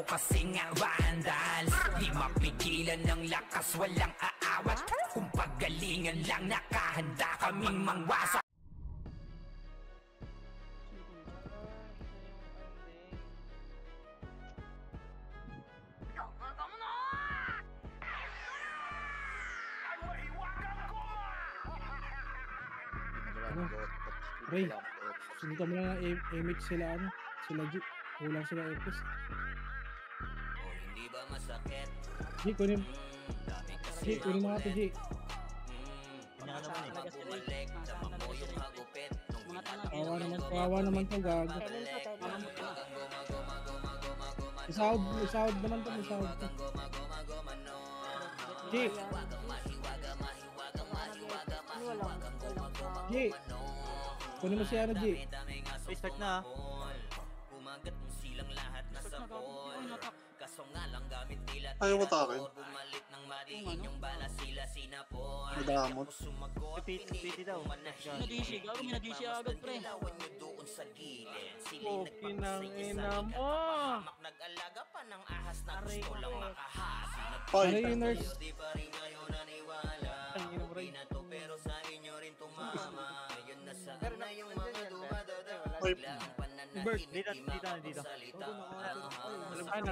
Kasi nga vandal, di mapigilan ng lakas, walang aawat. Kung paggalingan lang, nakahanda kaming mangwasak. Ano? Ray, sundan mo lang ng MX sila ano? Sila G. Kulang sila FS. Hindi ba masakit? G, kunin. G, kunin mo nga ito G. Kawawa naman to, gago. Isahod naman to, isahod to. G. G. Kunin mo si ano G. Start na. Kumagat mo silang lahat na sapol. Kaso nga lang gamit nila. Ayaw mo takin. Bumalik ng mariin yung bala sila sinapol. Madamot. Piti daw. Nadisi, gago may nadisi agad pre. Lawan nyo doon sa gilid. Sila Pinang ina mo. nag-alaga pa ng ahas na gusto lang makahasi. Ano yung nurse? Di pa rin kayo naniwala. Okay na to pero sa inyo rin tumama. Ngayon na saan na yung mga dumadada. Bigla ang pananahimik dito. salita. Ay,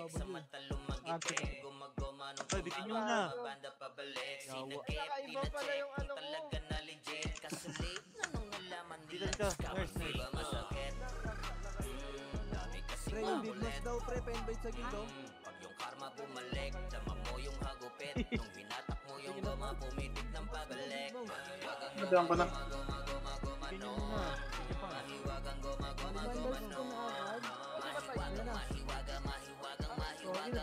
Samanta lumagipig. Gumagoma nung bitin nyo na. banda pabalik. Sinagip, tinacheck. Talaga na legit. Kaso late na nung nalaman nila. Dito, Kapag di ba masakit? Dami kasing Pre, yung big boss daw pre, penbite sa gildo. pag yung karma bumalik, dama mo yung hagupit. Nung hinatak mo yung goma, pumitik ng pabalik. Madam ko na. Mahiwagang goma, goma, goma, no.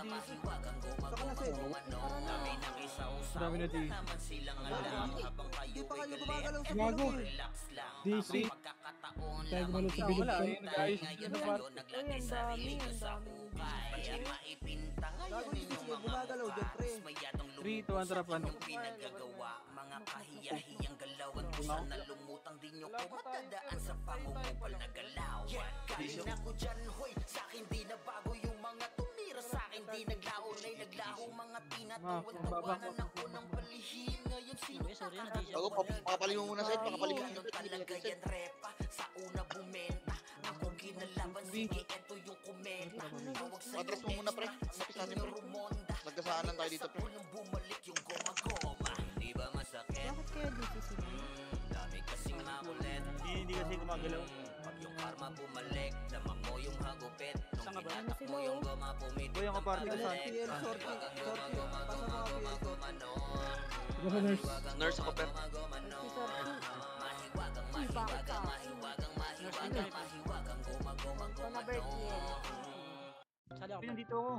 Mahiwagang goma, goma, no. Kami nang isa-usaw, Dami na di. naman silang alam. Habang kayo Di pa ay kayo galit, gumagalaw sa Gago. gildo. relax lang. DC. Pagkakataon Tayo lamang gumalo sa bilog ko. tayo ngayon kayo naglagay sarili nyo sa hukay. Pati maipinta ngayon yung mga Gumagalaw dyan pre. mayatong Three, two, one, trap, one. yung pinagagawa. Mga kahiya-hiyang galawan kung saan nalumutang din nyo ko matadaan sa pangungupal na galaw. Galing ako dyan, hoy, sa'kin di na bago yung mga tumira sa'kin di naglaho na'y naglaho mga tinatawa-tawanan ako ng palihim. Ngayon sino kakakita? Ako, papapalin mo muna sa'yo, pakapalin mo muna Talaga yan repa, sa una bumenta. Ako kinalaban, sige, eto yung komenta. Tawag sa Matras mo muna pre. Napis natin pre. rumonda. Nagkasaanan tayo dito pre. Nung bumalik yung goma-goma. Hindi ba masakit? Bakit kaya dito sila? Dami kasing makulit. Hindi kasi gumagalaw. Pag yung karma bumalik, dama mo yung hagupit. Nung Ano hinatak sila, mo yung oh? goma, pumitik Uy, ang ng kaparte ko sa pabalik. PL sorti, sorti. Pasa mga PL sorti. Ito sa nurse. Nurse ako pre. Si Sorti. Mahiwagang, Uy, bakit ka? mahiwagang, goma-goma, Ito na Bertiel. Sali ako. Dito ako.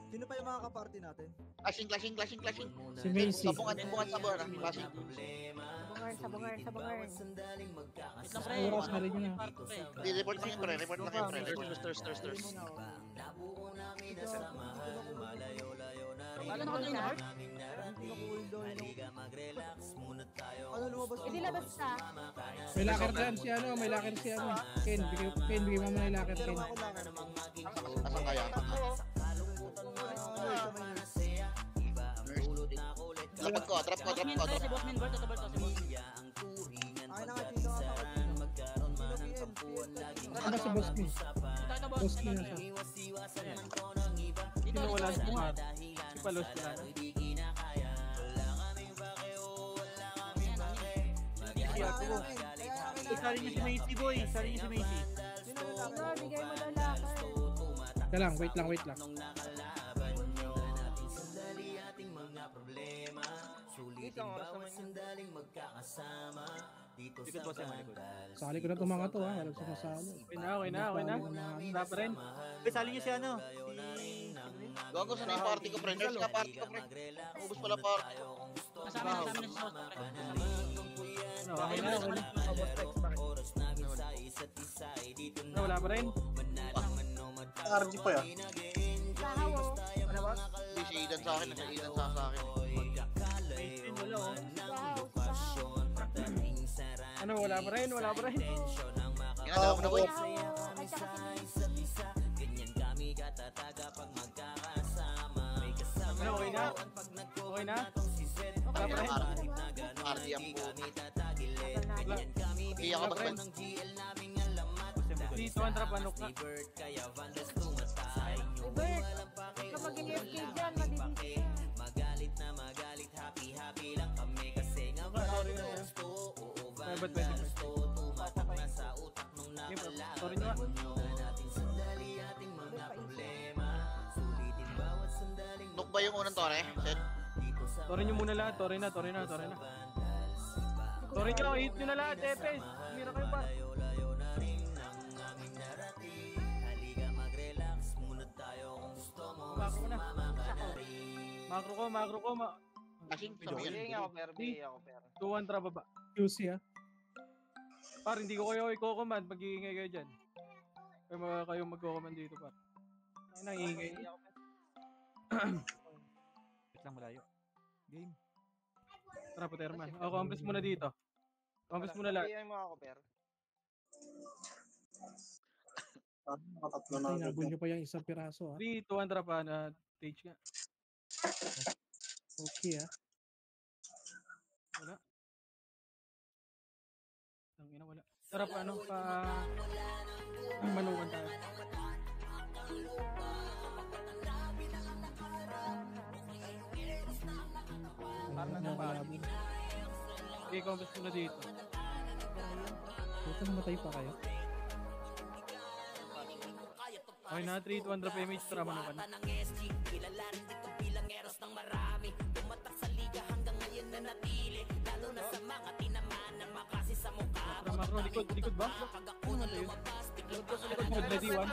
Sino pa yung mga kaparty natin? Clashing. Si Macy. Sabungan sa buwan. Clashing. Sabungan. Wait lang pre. Oras na rin yun ah. Report lang yun pre. Report lang yun pre. Nurse. Wala naman yung heart. Ano lumabas? Hindi labas ka. May locker dyan si ano, may locker si ano. Ken, bigay mo muna yung locker Ken. Asan kaya? Drop ko. Bossman pre, si Bossman Bert, ito Bert, si Bossman. Ay na nga, sino ka Ano si boss Ken? Ito Boss boss. Ken na siya. Dito, Wala dito, si dito. Mar. Si Palos na. Sali niyo si Macy boy. Sali niyo si Macy. Ano, bigay mo daw lakad. Teka lang, wait lang. Likod boss yung malikod. Sali ko na itong mga to ha, walang sumasali. Okay na. Wala pa rin. Sali niyo si ano. Gawa ko sana yung party ko pre. Nurse ka party ko pre. Ubus pala party ko. Kasama na si South pre. Okay na. Wala pa rin. RG pa yan. Sahaw. Ano ba? Hindi si Idan sa akin. Si Idan sa akin. Macy wala oh. Sahaw. Ano, wala pa rin. Ginagawa mo na boy. Sahaw. At saka si Okay na? Okay na? Wala pa rin? Party ang po. Tagal natin. Iyak ka ba, friend? Dito ang trapanok na. Ay, Bert. Huwag ka maging FK dyan. Madidisi. Sorry na yan. Ay, ba't pwede ba? Sorry nyo ah. Nuk ba yung unang tore? Set? Sorry nyo muna lahat. Sorry na. Sorry nyo. Hit nyo na lahat. Tepes. Mira kayo pa. Makro na. Makro ko. Kasing sabi yan. Ako, per. 2-1 tra baba. QC ah. Par, hindi ko kayo i-command. Mag-iingay kayo dyan. Kayo mag-command dito, par. Ay, nangingay. Wait lang, malayo. Game. Tara, Puterman. O, compress muna dito. Compress muna lahat. Tinabol nyo pa yung isang piraso ah. 3, 2-1 tra pa na stage nga. Okay ah. Wala. Tangina, wala. Tara pa, manukan tayo. Okay, compress muna dito. Ito namatay pa kayo. Okay na, 3, 200 damage, tara manukan. Makro, likod ba? Ano yun? Likod mo, ready one.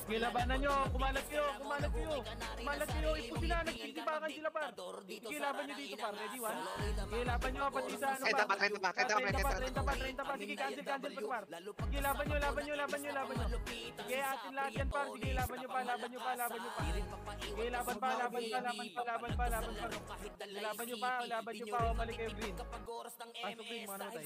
Sige, labanan nyo, kumalat kayo. Ipusin na, nagtitibakan sila par. Sige, laban nyo dito par, ready one. Sige, laban nyo, pati sa ano par. 30 pa, sige, cancel pa par. Sige, laban nyo. Sige, atin lahat yan par, sige, laban nyo pa. Sige, laban pa. Laban nyo pa, o balik kayo green. Pasok green, mga namatay.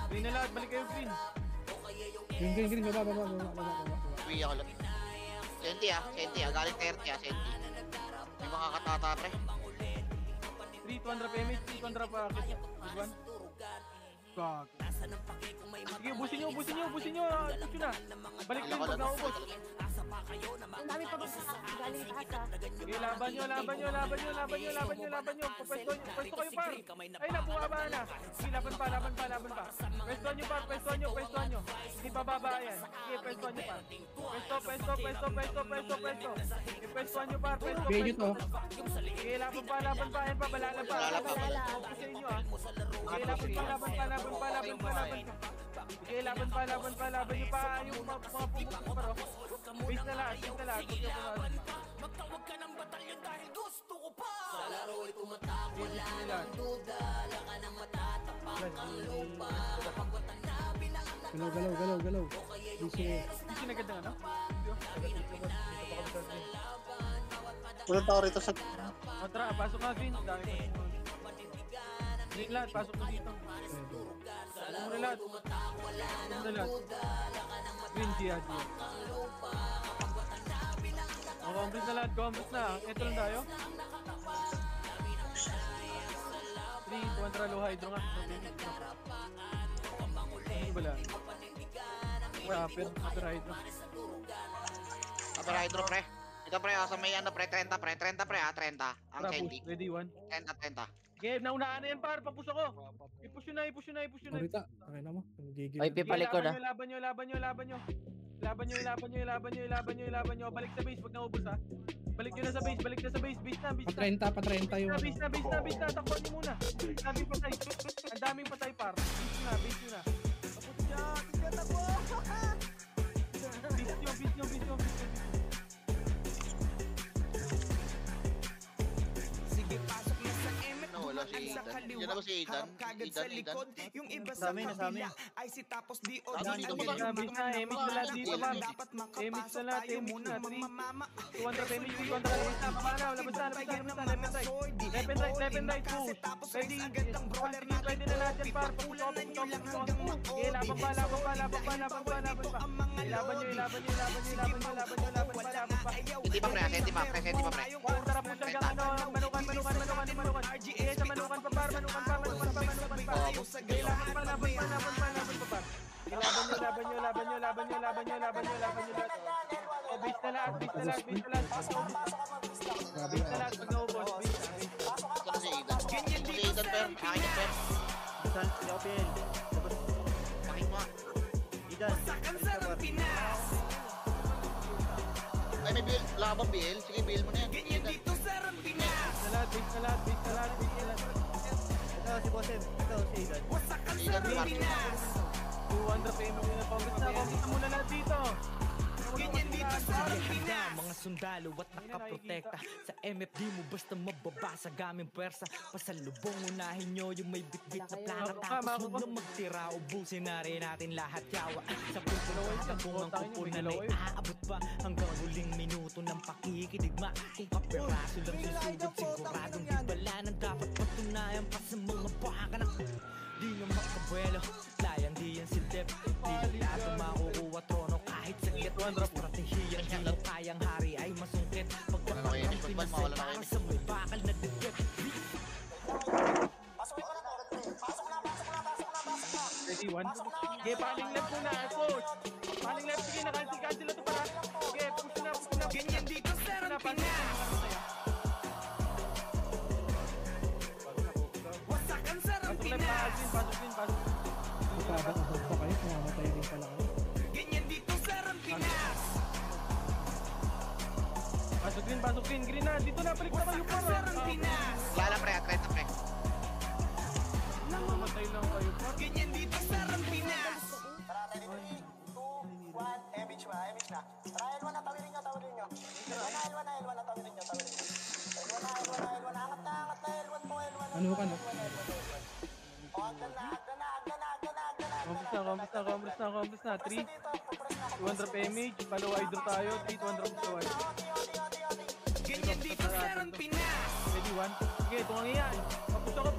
Green na lahat, balik kayo green. Green, baba. Uwi ako lang. Senti ah. Galing 30 ah, Senti. May mga katata, pre. 3, 200 PMH, 200 pa. Good one. Gag. Sige, ubusin nyo. Push na. Balik kayo pag naubos. Ang dami pa galing taas ah. Sige, laban nyo. Pwesto kayo par. Ay, bumaba na. Sige, laban pa. Pwestuhan nyo. Hindi bababa yan. Sige, pwestuhan nyo par. Pwesto. Sige, pwestuhan nyo par. Bigay nyo to. Sige, laban pa. Yan pa, balala pa. Focus sa inyo ah. Sige, laban pa. Sige, laban pa. Laban nyo pa yung mga pumupunta pa ro. Base na lahat. Magtawag ka ng batalyon dahil gusto ko pa. Sa laro'y tumatakbo lang ang duda. Laka ng matatapak ang lupa. Kapag watanabi na ang Galaw. Hindi agad na ano? Punta ako rito sa... Tara, pasok na green. Green lahat, pasok na dito. Muna lahat. Green, Gia. Compress na lahat, Ito lang tayo. 3, 200 low hydro nga. Ano ba lang? Upper hydro. Upper hydro, pre. Ito pre, sa may ano pre, 30 pre. 30 pre ha, 30. Ang Tara, Senti. push. Ready, 1. 30. Okay, naunahan na yan par, papush ako. I-push nyo na. Marita, okay na mo. Gigil. Ay, pipalik ko na. Laban nyo. Balik sa base, wag na ubos ha. Balik nyo na sa base. Base na. Pa 30 yung... Base na. Takpan nyo muna. Ang daming patay par. Base nyo na. Tapos dyan. Takbo! Base nyo. Nawala si Ethan. Yan na ba si Aidan? Aidan? Yung iba Sa amin, sa amin. ay si tapos di o Dami di dito, ang dami. Mix na, mix na lahat dito, ma'am. dapat Mix na makapasok lahat, tayo mix muna na, three. mamamama 200 damage, 200 labas na, pamana, labas na, left and right, push. Ready, pwede na lahat yan, par. Laban pa. Ilaban pa. Hindi pa pre, senti pa pre. Tara po hanggang ano, manukan. Sige, sa manukan pa, par. Manukan pa. Kailangan pa, laban pa, par. Laban nyo. O, base na lahat. Base na lahat, pag naubos, base. Ito na si Aidan. Si Aidan per, akin yan per. Saan? Hindi ako PL. Paking mo. Idan. Ay may bill, wala ka bang bill? Sige bill mo na yan. Aidan. Base na lahat. Ito si Bossem. Ito si Idan. Aidan par. 200 payment na Congress na muna lahat dito. mga sundalo at nakaprotekta sa MFD mo basta mababasag aming pwersa pasalubong unahin nyo yung may bitbit na plaka tapos huwag na magtira ubusin na rin natin lahat yawa sa pulpunawan kung ang kupunan ay aabot pa hanggang huling minuto ng pakikidigma kung kapiraso lang susugod siguradong di bala ng dapat patunayan pa sa mga baka na di na makabuelo layan di yan si Dep di na lahat makukuha trono kahit sa strategiya hindi mo kayang hari ay masungkit pagkakampi na sa para sa may bakal na dibet Ready, 1. Okay, paling left muna, coach. Paling left, sige, cancel na ito para. Okay, push na. Ganyan dito, sir, ang Pinas. Wasakan, sir, ang Pinas. Pasok din. Abang pa kayo, kumamatay rin pala kayo. Ganyan dito, sir, ang Pinas. Pasok din. Green na, dito na, balik na kayo para. Sir, ang Pinas. Lala pre, atreta pre. Namamatay lang kayo pa. Ganyan dito, sir, ang Pinas. Ano ka na? Compres na. 3. 200 PMH, follow idol tayo. 3, 200 follow idol. Ganyan dito, sir, ang Pinas. Ready, 1. Sige, ito ang iyan. Papuso ka.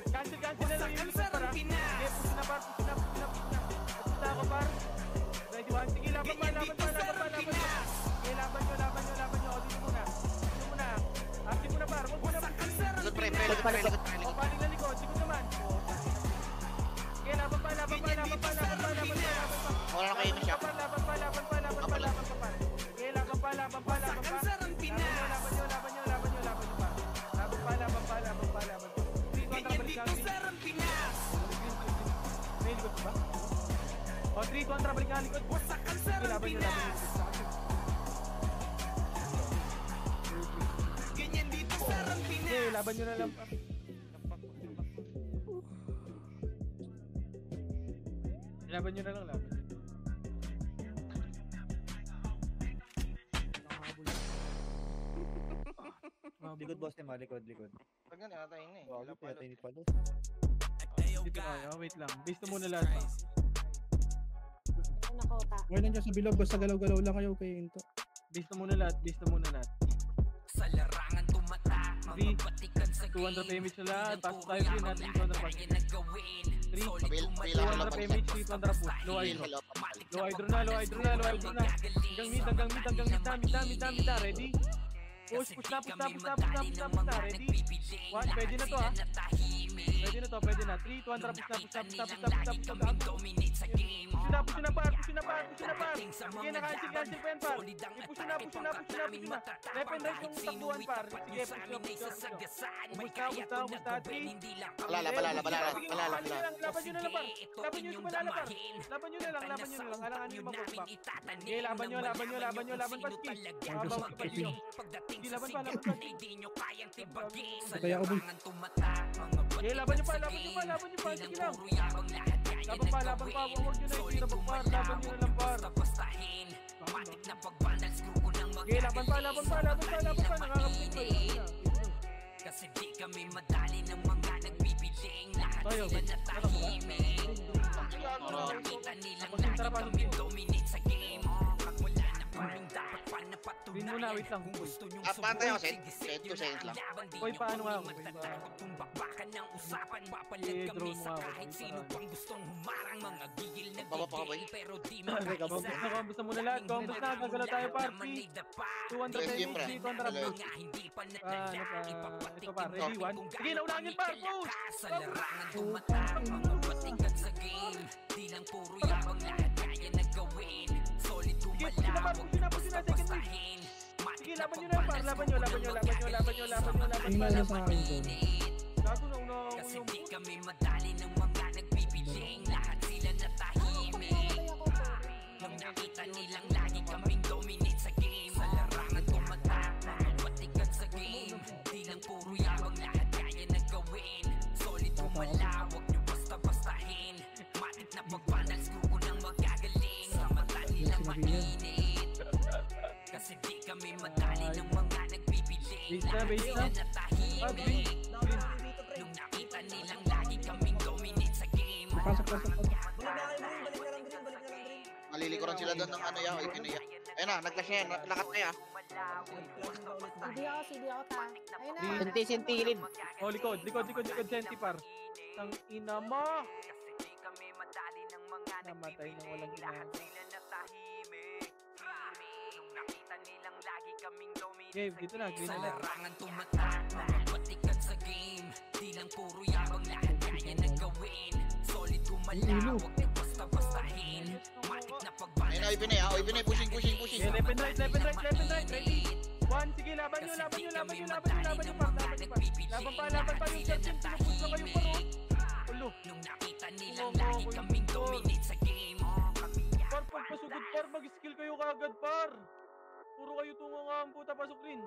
Cancel na lang yung likod para. Sige, puso na par. Papusta ako par. Ready, 1. Sige, laban pa. Sige, laban nyo. O, dito muna. Active muna par. Huwag muna par. Likod pre. O, paling na likod. Sikod naman. Sige, laban pa. Wala na kayo na siya. Laban pa. Sige, laban pa. Sir, ang Pinas. Laban nyo pa. Ganyan dito, sir, ang Pinas. May likod ba? O, 3, 200, balik nga likod. Wasakan, sir, ang Pinas. Ganyan dito, sir, ang Okay, Pinas. laban nyo na lang. Laban nyo na lang. Likod Bossem ha, likod. Pag nga natay na eh. Wala pa yata ni Palo. Dito tayo, wait lang. Base na muna lahat pa. Nakota. Okay nandiyan sa bilog, basta galaw-galaw lang kayo kay Into. Base na muna lahat. Sa larangan tumatak, mga batikan sa 200 PMH na lahat. Pasok tayo din natin 200 pasok. 3, Mabil, 200 PMH, 300 push. Low hydro na. Hanggang mid na. Ready? Push na. Ready? 1, pwede na to ha. Pwede na. 3, 200 push na. Push na par. Sige, naka-cancel pa yan par. Push na. Left and right yung takbuhan par. Sige, push na. 3. Balala. Laban nyo na lang par. Laban nyo na lang. Alangan nyo magbabak. Sige, laban nyo. Pa ski. Sige, laban pa. Kaya ako boy. Sige, laban nyo pa. Sige lang. Laban pa. Huwag nyo na itira par. Laban nyo na lang par. Sige, laban pa. Nakakapit pa. Kasi di kami madali ng mga nagbibiling. Lahat Tayo, sila natahimik. Nakita nilang lagi kami dominate sa game. Pag wala na kaming dapat pa na Green muna, patunayan. wait lang. Kung gusto nyong Pantay ako, subukan, Sen. sige, 2 seconds lang. laban, di Hoy, nyo paano nga kami ako? matatakot kung bakbakan ng usapan. Papalag Eh, kami drone sa mo ako, kahit boy, sino para- pang gustong humarang. Mga gigil na Baba pa, boy. gigil pero di Combos na, combos na muna lahat. Combos na, gagalaw tayo party. 200 Yes, pesos, pre. 3 kontra Hello. blue. hindi pa Ano nadala. pa, Ipapatik ito pa, ready, one. Sige, naunahan yun, par, push! Sa larangan tumatak, mga patikat sa game. Di lang puro yabang, lahat kaya na gawin. Solid gumalawag, basta bastahin. Sige, laban nyo na, par. Laban nyo, laban nyo, laban nyo, laban nyo, laban nyo, laban Ay, nyo, wala laban sa nyo. akin doon. Gago na una ako Kasi yung... di kami madali ng mga nagbibiling. Lahat sila natahimik. Nung nakita nilang lagi kaming dominate sa game. Sa larangan tumatak, mga patikat sa game. Di lang puro yabang, lahat kaya na gawin. Solid gumalawag, nyo basta-bastahin. Matik na pagpanal, ko nang magagaling. Sa mata nilang mainit. Kasi di kami madali ng mga nagbibiling. Base na, Lahat base sila na. natahimik. Nung nakita nilang lagi kaming dominate sa game. Pasok, pasok, pasok. Balik na kayo, Green. Balik na lang, Green. Balik na lang, Green. Malilikuran sila doon ng ano ya, open ya. Ayun na, nag-flash na yan, lakat na ya. Hindi ako, CD ako ta. Ayun na. Senti gilid. Oh, likod, senti, par. Tang ina mo! Namatay nang walang ginagawa. Gabe, dito na, green Sa na. larangan tumatak, mga patikat sa game. Di lang puro yabang, lahat kaya na gawin. Solid gumalawag, di basta-bastahin. Matik na Ayun na, pagbalas. open ya, open ya, pushing. Okay, left and right, ready? One, sige, laban nyo, par. Laban pa yung certain, pinupus na kayo pa, oh. Ulo. Nung nakita nilang lagi kaming dominate sa game. Par, pagpasugod, par, mag-skill kayo kagad, par. Puro kayo tungo nga ang puta, pasok rin.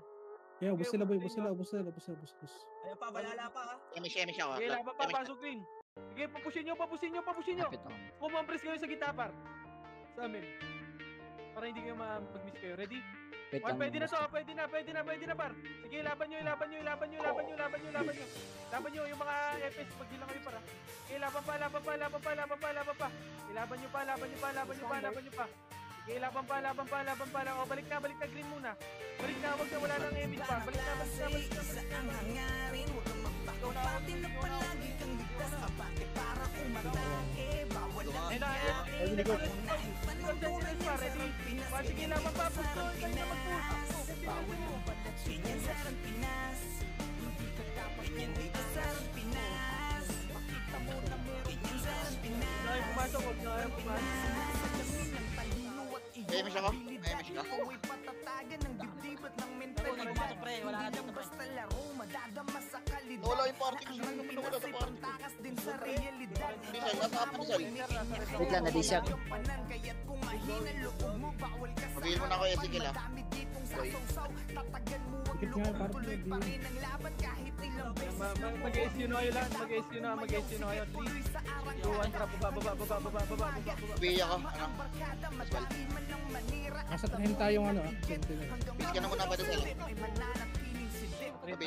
Yeah, ubos sila boy, ubos sila. Ayun pa, balala pa, ha? Emish ako. Sige, laban pa, pasok rin. Sige, papusin nyo. Kumampres kayo sa gitna, par. Sa amin. Para hindi kayo mag-miss kayo. Ready? One, pwede na to, pwede na, par. Sige, laban nyo. Laban nyo, yung mga FS, pag lang kayo, para. Sige, laban pa. Ilaban nyo pa. Sige, laban pa. O, balik na, green muna. Balik na, wag na, wala nang image pa. Balik na. Ang hangarin, huwag kang magpakapati na palagi kang ligtas. Abante para umatake. Bawal na Ready? Sige, laban pa. Push ko, kayo na mag-push. bawal ng balat. Ganyan sa Pinas. Hindi ka dapat yan dito sa Pinas. Makita mo na meron ganyan sa Pinas. Huwag na kayo pumasok. Emish ako, Emish ka. Ikaw ay patatagan ng dibdib at ng mentalidad. Pumasok, pre. Wala Hindi na lang dito, pre. basta laro, madadama sa kalidad. Nawala yung party ko. Ang Pinas ay pantakas din sa realidad. Diesel, nasa apo ni Sal. Wait lang, na-disyak. Kaya't kung mahina loob mo, bawal ka sa Mabigil mo na ako, Ezekiel, ah. Madami ditong sasawsaw. Tatagan mo ang Dikit nga, loob, parang tuloy pa hindi. rin ang laban kahit ilang beses. Mag-SU na kayo lahat. Mag-SU na kayo. 3, 2, 1, trap. Baba. Uwi ako, ano. Nasa tahin tayong ano, sentinel. Busy ka na muna pa doon sila. Pabi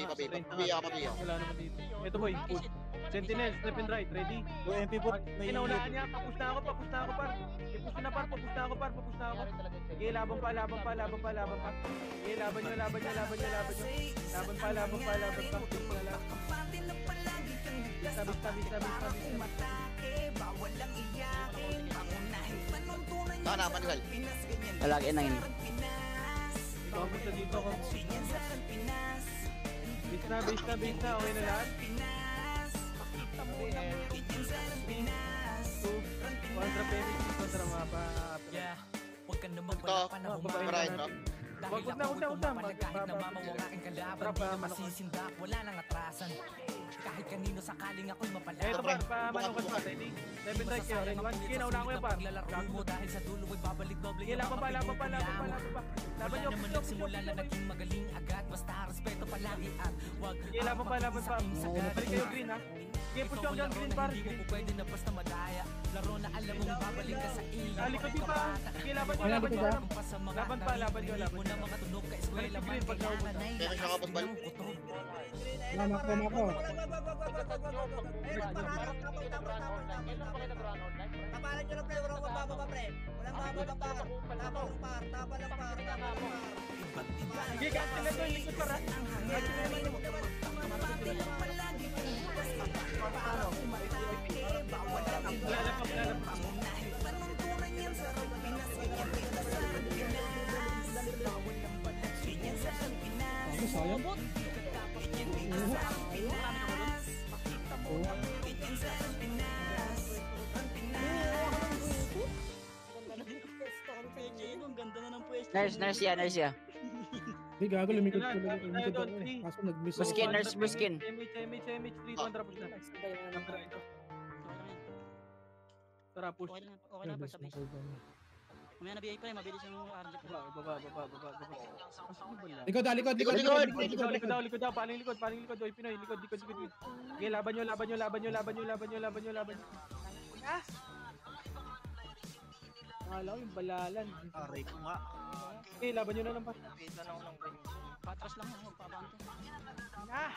ako. Wala naman dito. Ito boy, push. Sentinel, left and right, ready? Yung MP bot, may Kinaunahan niya, papush na ako, par. Papush na, par. Sige, laban pa. Sige, laban nyo. Laban pa. Saan na, Manisal? Lalaki na yun. Ikaw sa dito ko. Base na. Okay na lahat? 2, 1, trap, kontra mga pa. Yeah, huwag ka naman Ito, wala pa na Brian, no? Dahil Wag na. kahit namamawang aking kalaban, Trap, di na manok. masisindak, wala nang atrasan. Kahit kanino sakaling ako'y mapala. Ito par, manok ka, ready? Left and right kayo, ready? 1, sige, naunahan ko yan, par. Paglalaro mo dahil sa dulo ay babalik doble. Sige, laban pa. Laban Wala nyo, naman nagsimula na naging magaling agad. Basta respeto palagi at wag sige, laban pa. Balik kayo, green, ha? Sige, push ko hanggang green, par. Hindi mo pwede na basta madaya. Laro na alam mong babalik ka sa iyo. Likod din pa. Sige, laban nyo. Laban nyo. Mo na mga tunog ka eskwela man Green, pag kailangan naubos. ay Kaya siya kapag balik. kutob. Mama ko, mama ko. Kapalan nyo na pre, walang mababa pre. Walang mababa par. Tapang par, tapang ng par, tapang ng par. Sige, cancel na to, likod para. Ako, sayang. Ang ganda na ng pwesto. Nurse ya. Hindi, gago, lumikot ko ako eh. Kaso nag-miss ako. Buskin, nurse, buskin. MH, 3 contra push na. Tara, push. Okay na, first base. Mamaya na BA pa eh, mabilis yung RG pa. Baba. Likod, likod. Likod daw, paling likod. Oy, Pinoy, likod. Okay, laban nyo. Ah! Akala ko yung balalan. Aray ko nga. Okay, laban nyo na lang pa. Kita na ako ng ganyan. Patras lang ako, magpabante. Ah!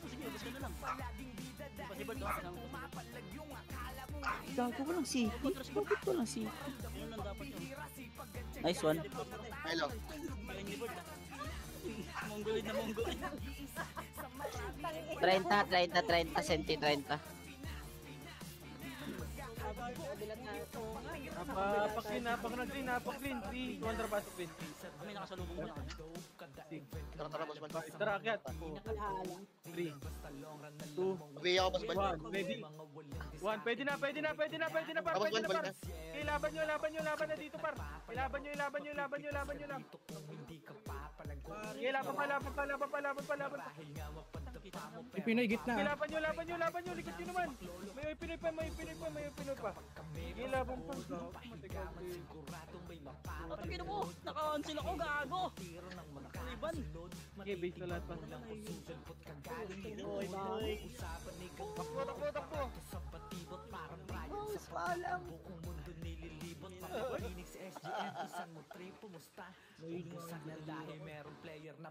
Sige, ubus ka na lang. Possible to, kailangan ko. Gago ko lang si. Bakit ko lang si? Yun lang dapat yun. Nice one. Hello. Kaya hindi board. Mongoloid na mongoloid. 30, senti 30. Napak-clean. 3, contra pasok clean. Kami nakasalubong mo na kami. Tara, boss man. Tara, akyat. 3, 2, Mabiya ako, boss man. 1, ready? 1, pwede na, par. Boss man, balik na. Okay, laban nyo na dito, par. Laban nyo. Okay, laban pa. Pinoy, gitna. Okay, laban nyo, likod nyo naman. May Pinoy pa. Okay, laban pa. Ano gino mo? Naka-cancel ako, gago. Iban. Okay, base na lahat pa. Takbo.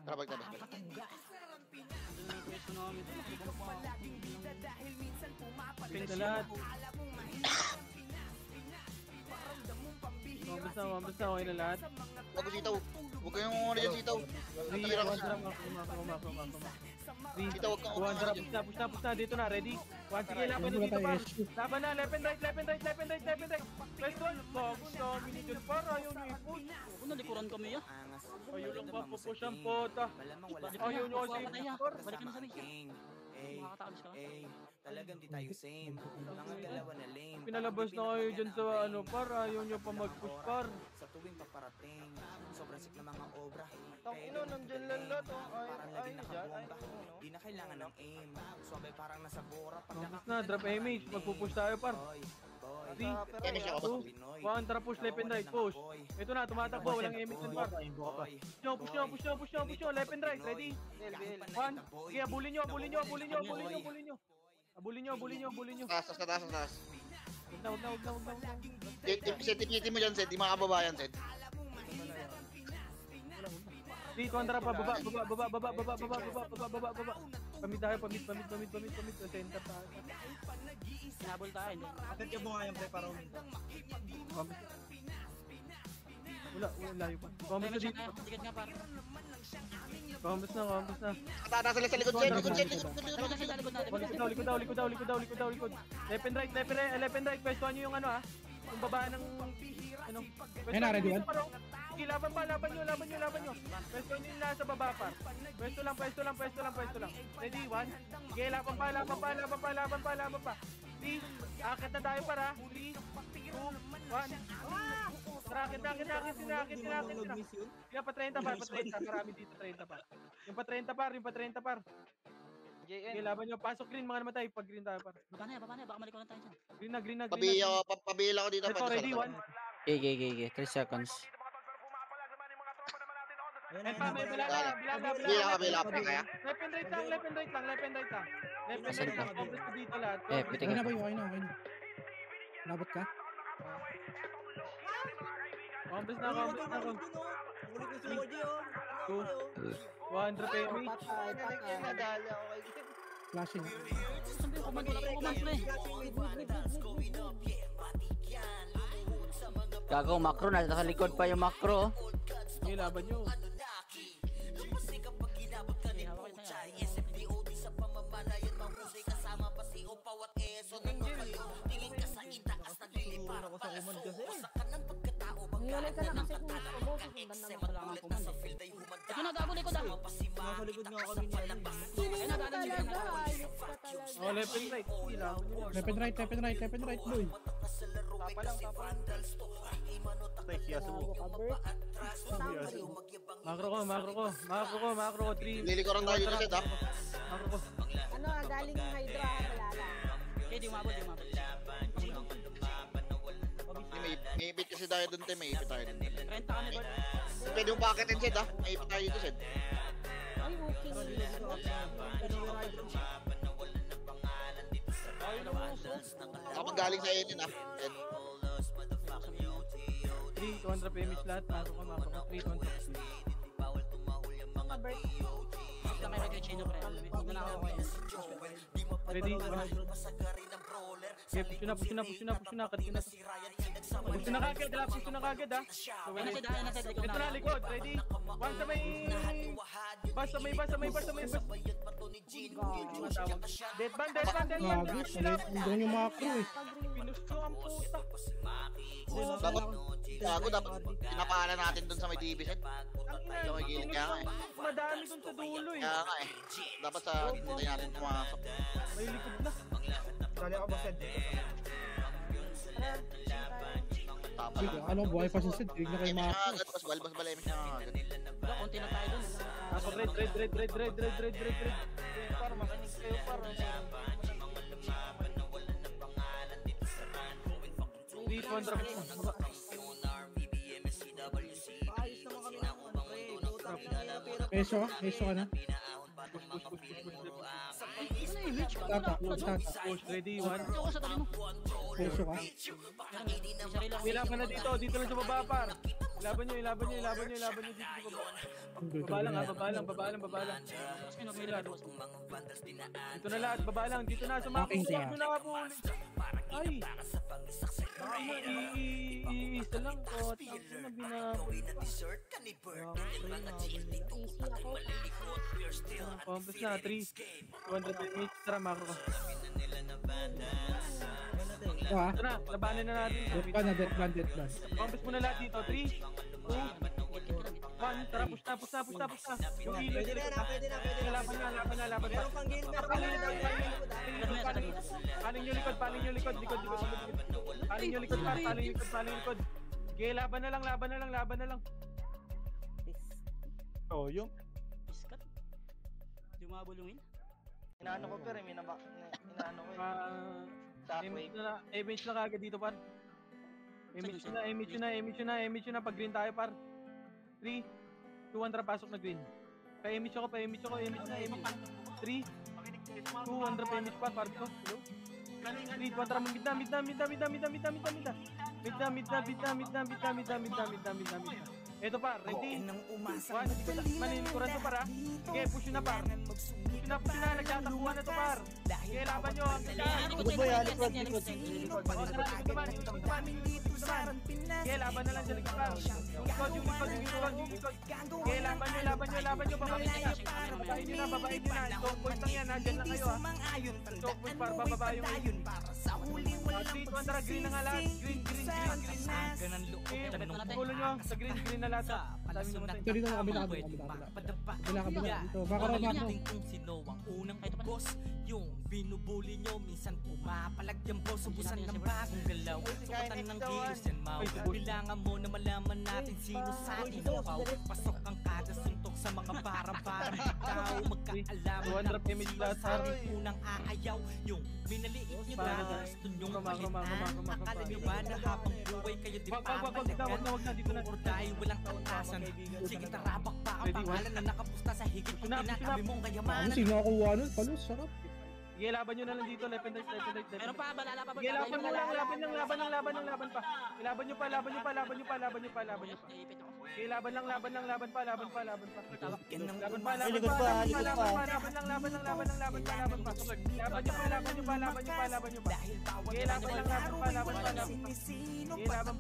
Tara, balik na, boss man. May pwesto na kami. Base na lahat. Basta okay na lahat. Huwag ko sitaw. Huwag kayong ano dyan sitaw. Natira ka. Sitaw, huwag kang Push na, dito na, ready? 1, sige, laban nyo dito pa. Laban na, left and right. First one, dominate yun, par, ayaw nyo i-push. Huwag nalikuran kami ah. Ayaw lang ba pupush ang pota. Ayaw nyo kasi Patay ah. i-push. Balik ka na sa base. Makakatakas ka. Talagang di tayo same. Mga dalawa na lane. Pinalabas na kayo dyan sa ano, par, ayaw nyo pa mag-push, par. Sa tuwing paparating, sobrang sik na mga obra. Tangino, nandyan lang lahat oh. Parang lagi Ay, nakabomba. Di na kailangan ng aim. Suwabe parang nasa bora. Tapos na, drop image, magpupush tayo, par. 3, Kaya siya ako, boss. 2, 1, tara push, left and right, push. Ito na, tumatakbo, walang image ng par. Push nyo, left and right, ready? 1, sige, abulin nyo. Taas. Huwag na. Senti mo dyan, Sed. Di makababa yan, Sed. Di kontra pa, baba. Pamid tayo. Center tayo. Hinabol tayo. hindi. Bakit ka mo nga yung pre para uminta? Wala, layo pa. Combat na Damage dito. na, tigat nga par. Combat na. Tataas sila sa likod, Sed. Likod. Likod natin sa likod natin. Likod. Left and right. Pwestuhan nyo yung ano ha. Yung baba ng ano. Ayun na, ready one? Sige, laban nyo. Pwestuhan nyo yung nasa baba pa. Pwesto lang. Ready, 1. Sige, laban pa. 3, akit na tayo para. 3, 2, 1. Trakit. Yung pa 30 par. Karami dito 30 par. Yung pa 30 par. JN. Okay, laban nyo. Pasok green, mga namatay. Pag green tayo par. Baba na, baka malikuran tayo dyan. Green na. Pabila ko dito. Ito, ready, 1. Okay. 3 seconds. May bala. Bila ka, kaya? Left and right lang. Left and right lang. Focus ko dito lahat. Pwede Okay ka. na ba yun? Okay na. Labot ka? Compres na ako. Huli ko si OG, oh. 100 PMH. Nadali ako kay Kim. Flashing. Gago, macro. Nasa likod pa yung macro. Sige, laban nyo. Ako sa kuman kasi. Nilolay ka na kasi kung gusto mo, susundan naman ko lang ako. Ito na, gago likod ah. Nasa likod nga kami niya. Feeling mo talaga, ayos ka talaga. Oh, left and right. Sige, laban nyo. Left and right, boy. Tapa lang. Bravo ka, Bert. Macro ko. 3. Lili ko rin tayo dito, Sed, ha? Macro ko. Ano, galing ng Hydra, wala lang. Okay, di umabot. May ipit kasi tayo dun, te. May ipit tayo dun. 30 kami, Bert. Pwede mo paakitin, Sed, ha? May ipit tayo dito, Sed. Ay, okay. Kapag galing sa Enin, ha? Sed. 3, 200 PMH lahat. Macro ko. 3, 200 PMH. Mga Bert. Basta may mag-chino, pre. Huwag na ako kayo. Ready? Okay, push na. Kanina. Push na kagad, ha? So, Ay, nasa dahil, nasa likod ito na, likod. Ready? Basta may. Dead band. Gago, doon yung macro eh. Pinusto ang puta. Dapat pinapahala natin dun sa may DB, Sed. Yung may gilid kaya nga, eh. Madami dun sa dulo, eh. Kaya nga, eh. Dapat sa hintay natin pumasok. May likod na. Dali ako ba, Sed? Tapa lang. Ano, buhay pa si Sid. Tirig na kay Emis siya macro. agad, bas balemish niya agad. Konti na tayo dun. Ako, red. Para makinig kayo, para. 3, 200 Ayos naman kami ng ano, pre. Putang ina na pera. Peso ka na. Tata. push. Ready? 1. Ito ko sa tabi mo. Peso ka. May laban na dito lang sa baba, par. Ilaban nyo dito sa baba. Baba lang. Dito na lahat, baba lang. Dito na, Aking sumakot. kaya. Huwag nyo nakapuli. Ay. Iisa lang ko. Tapos na binaboy. Compass na, 3. 200 PMH. Tara, macro ko. Ito na, labanin na natin. Dead band. Compass mo na lahat dito. 3, 2, 1. Tara, push na. Yung ilog. Pwede na. Laban na. Meron pang gilid, meron pang gilid. Paling nyo likod. Paling nyo likod. Okay, laban na lang. Oh, yung. Iskat. Di umabulungin. Inaano ko, pero inaano ko. Image na kagad dito, par. Image na. Pag green tayo, par. 3, 200 pasok na green. Pa-image ako. Image na. 3, 200 pa-image pa, par ko. Hello? 3, 200 midna. Ito par, ready? 1, manilikuran to par, ha? Sige, push na par. Push na, nagtatakbuhan na to par. Sige, laban nyo. Likod. Sige, laban na lang sa likod par. Yung likod. Sige, laban nyo. Babain nyo na. Stock point lang yan, nandyan lang kayo, ha? Stock point par, bababa yung green. 3, 200, green na nga lahat. Green. Pulo nyo, sa green na lahat. Dami naman tayo. Ito dito, kabila. Dito, macro. Kung sino ang unang boss, yung binubuli nyo, minsan pumapalag yung boss, ubusan ng bagong galaw, sukatan ng kilos yan mau. Kailangan mo na malaman natin sino sa ating paw. Pasok ang kada suntok sa mga barang-barang ikaw, magkaalam 200 PMH lahat, sa ating unang aayaw, yung minaliit nyo na gusto nyong palitan. Akala nyo ba na habang buhay kayo di papalagan? Or dahil walang kautasan, sige tarabak pa ang pangalan na nakapusta sa higit kung tinasabi mong kayamanan. Sino ako nun? Palos, sarap. Sige, laban nyo na lang dito, left and right. Meron pa, balala pa. Sige, laban mo lang, laban pa. Laban nyo pa. Sige, laban pa. Laban pa. Sige, laban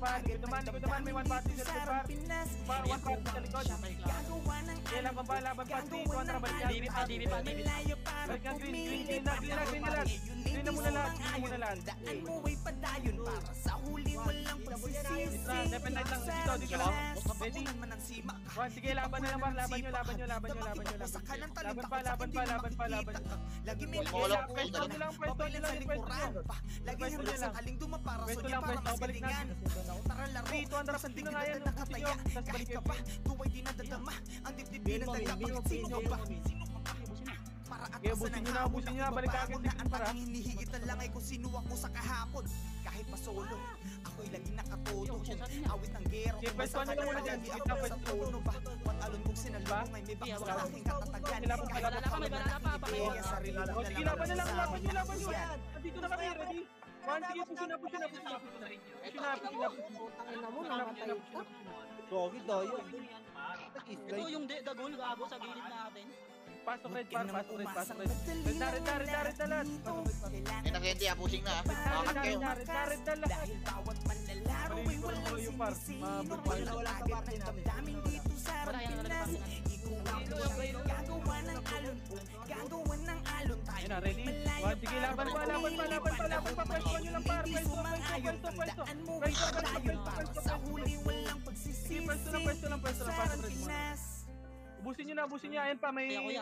pa. Likod naman, may one party sa likod, par. One party sa likod. Sige, laban pa. Sige, kontra, balik yan. DB pa. Balik yan, green na lahat. Green na muna lahat. Left and right lang dito lang. Ready? One, sige, laban nyo. Laban pa. Pwesto nyo lang. Balik natin. 250 na nga yan. Tapos balik kayo. Kaya busin nyo na, balik agad din para. Hinihigitan lang ay kung sino ako sa kahapon. Kahit pa solo, ako'y lagi nakatodo. Awit ng gero, sige, pwesto nyo lang muna dyan. Sige, pwesto. Wat alon kong sinalbong ay may bakit sa aking katatagan. Balala pa. Kaya sarili lang O sige, laban nyo. Nandito na kami, ready? One, sige, pusin na. Pogi tayo. Ito yung dagol gago sa gilid natin. Pasok red. Red na lahat. Yan ang Candy, pushing na. Makakat kayo. Red na lahat. Malinis ko lang yung par. Mabalik. Wala yan na Yan na, ready? One, sige, laban pa. Pwesto nyo lang par. Pwesto. Sige, pwesto lang. Pasok red mo. Ubusin nyo. Ayan pa, may Pinoy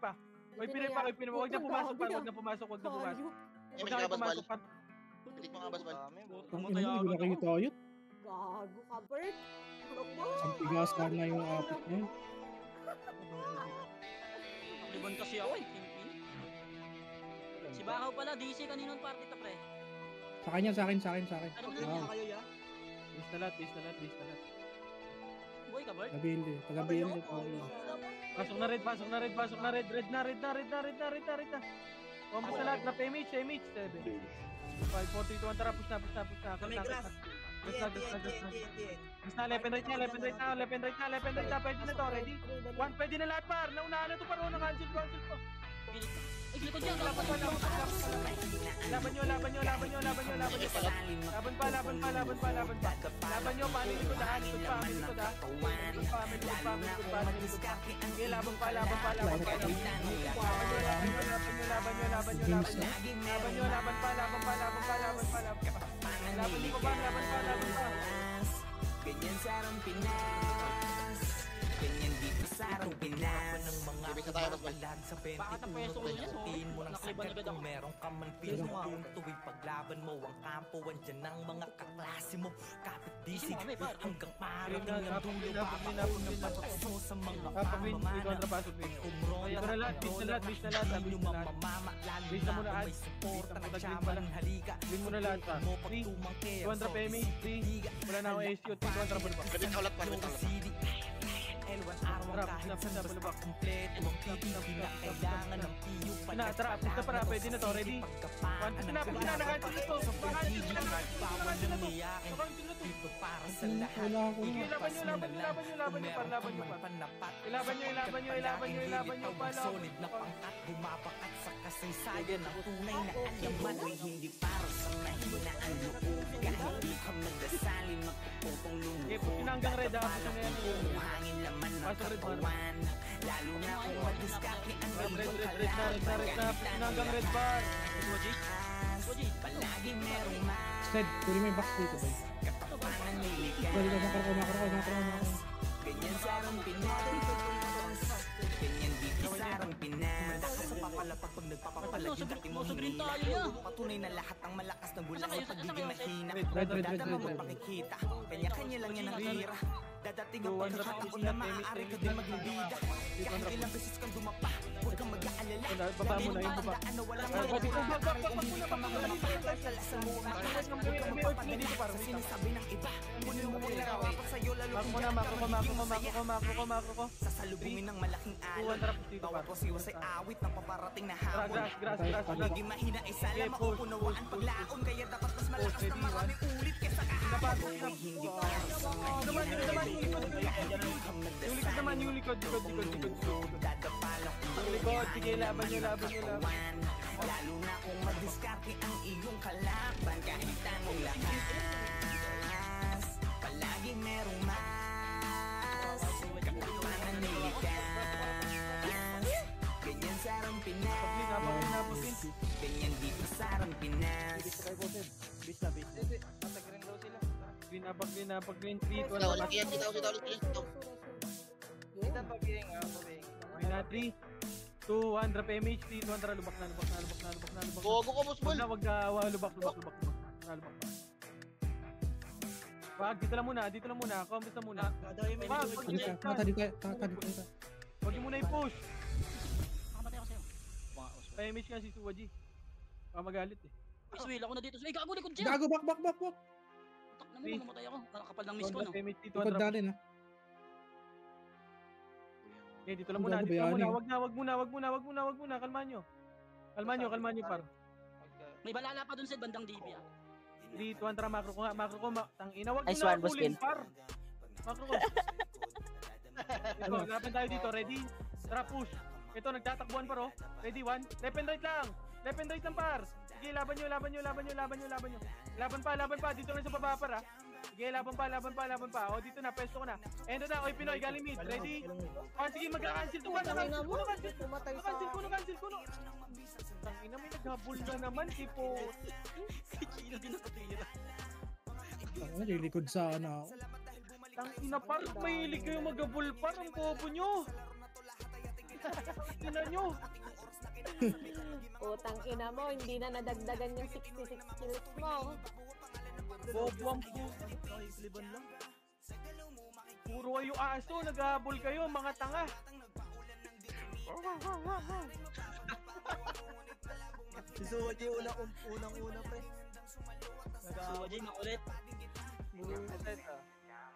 pa. Huwag na pumasok. May nagkabas bal. Pitik mo nga basbal. Hindi na kayo tayo. Gago ka, Bert. Ang tigas na yung apit niya. Liban kasi ako eh. Si Bakaw pala, DC kaninong party to pre. Sa kanya, sa akin. Ano ba Wow. Kayo ya? Base na lahat. Boy ka Bert? Taga-BLD. Pasok na red. Red na. Pumas na lahat. Na PMH. 5-4-3-2-1, tara, push na. Kami grass. Push na, left and right na. Pwede na to, ready? One, pwede na lahat par. Naunahan na to par. Cancel ko. Likod yan. Laban nyo. Laban nyo, paano yung likod ha? Likod pa. Okay, laban pa. Laban pa. Ganyan sa arang Pinas, ganyan dito sa arang Pinas. Ibig na tayo basbal. Bakit ang pwesto ko niya? Tiin mo ng Nakaliban sagad agad kung ako. meron ka man feel mo. Kung tuwing paglaban mo ang kampo, andyan ang mga kaklase mo. Kapit disig hanggang parating ang dulo. Papakulang ng batas mo sa mga pamamana. Umrong Ito na lahat, base na lahat. Base na muna may support na nagsaman halika. Win mo na lahat pa. 3, 200 PMA, 3, wala na akong SU, 200 pa. Pwede na ulat pa. Araw kahit sa bulbak kompleto ang pipili na kailangan ng piyo pala. Tara, push na para, pwede na to, ready? One, push na, nakancel na to. Nakancel na to. Dito para sa lahat. Wala ako. Ilaban nyo pa. Solid na pangkat, bumabakat sa kasaysayan ng tunay na anyaman. Ay hindi para sa mahinaan loob. Kahit di ka magdasali, magpuputong lumuhod. Okay, push na hanggang red, push na yan. Hangin laman ng Pasok red, katawan. Lalo na kung madiskarte ang red na, push na hanggang red bar. palagi merong mas. Sted, pwede may box dito ba? Katapangan may likas. Pwede ka makro. Ganyan sa arang Pinas, ganyan dito sa arang Pinas. Malakas sa papalapag pag nagpapapalagin dati mo Green hinila. tayo yan. Patunay na lahat ang malakas na bulang Saan sa kayo? pagiging mahina. Red. Dadama mo pakikita, kanya-kanya lang yan ang hira. Dadating ang pagkakataon na maaari ka din maglubida. Kahit ilang beses kang dumapa, huwag kang mag-aalala. alala. Baba mo na yung baba. Ano walang sinasabi ng iba. Ngunit mo kung narawakan sa'yo lalo Makro ko. sasalubungin ng malaking alon. Bawat pasiwas ay awit ng paparating na hamon. Hindi mahina ay sala, mapupunuan paglaon. Kaya dapat mas malakas na maraming ulit kesa kahapon. Hindi para sa Yung likod. dadapalak Yung likod, sige, laban nyo. Lalo na kung madiskarte ang iyong kalaban. Kahit anong lakas, palagi merong mas pananilikas. Ganyan sa Rampinas, ganyan dito sa Rampinas. Green 3, Wala, kaya kita ulit dito. Okay na, 3, 2, 1, drop MHT, 200, lubak na. Gogo ko, boss ball. Wag na, lubak. Wag, dito lang muna, combos na muna. Wag yung muna i-push. Nakamatay ako sa'yo. Pa-MH nga si Suwaji. Magalit eh. Iswil ako na dito. Ay, gago likod siya. Gago, bak. Tak naman, mamatay ako. Nakakapal ng miss ko, no? MHT, 200. Okay, dito lang muna. Wag muna. Kalmahan nyo, par. May balala pa dun sa bandang DB, ah. 3, 200, makro ko. Tangina, wag Nice mo na one, boss pulin, Ken. par. Makro ko. Ito, laban tayo dito. Ready? Tara, push. Ito, nagtatakbuhan, par, oh. Ready, 1. Left and right lang, par. Sige, laban nyo. Laban pa. Dito lang sa baba, par, ha. Sige, laban pa. O, dito na, pesto ko na. Endo na, oy, Pinoy, galing mid. Ready? O, sige, magka-cancel to ba? Cancel ko. Tangina, may naghabol na naman, tipo. Kino din ako tira. Tangina, lilikod sana ako. Tangina, par, mahilig kayo maghabol, par. Ang bobo nyo. Ina nyo. Utang ina mo, hindi na nadagdagan yung 66 kills mo. Bobo ang puto. Puro kayo aso, naghahabol kayo, mga tanga. Si Suwaji unang-una pre. Suwaji, makulit.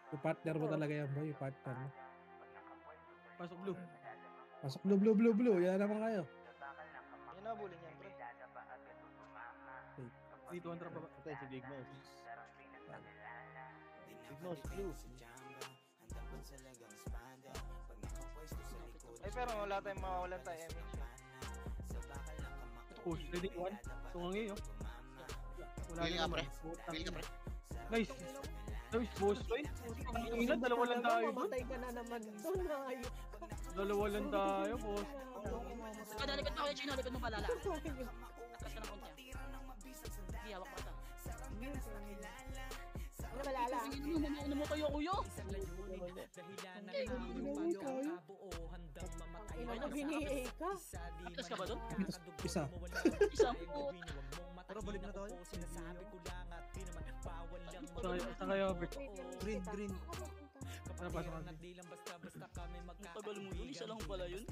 Yung partner mo talaga yan, boy. Yung partner mo. Pasok blue. Yan naman kayo. Yan na, bulin yan, pre. Dito, ang trapa ba? Ito, si Big Mouse. Big Mouse, blue. Ay, pero wala tayong mawawalan tayo, MH. Push, ready, 1. Tungangi, oh. Wala Feel na nga, naman. Feel ka, pre. Nice, boss. Ang ina, dalawa lang tayo, boss. Mamatay ka na naman doon. Ayok ka. Dalawa lang tayo, boss. Likod pa ako, Chino. Likod mo balala. Takas ka ng konti, ah. Hindi, hawak pa ito. Ano malala? Namatay ako, yo. Ina mo, bini-A ka. Takas ka ba dun? Isa. Isang po. Pero balik na tayo. Saan kayo, Bert? Green. Ano, pasok ka? Ang tagal mo yun. Isa lang pala yun.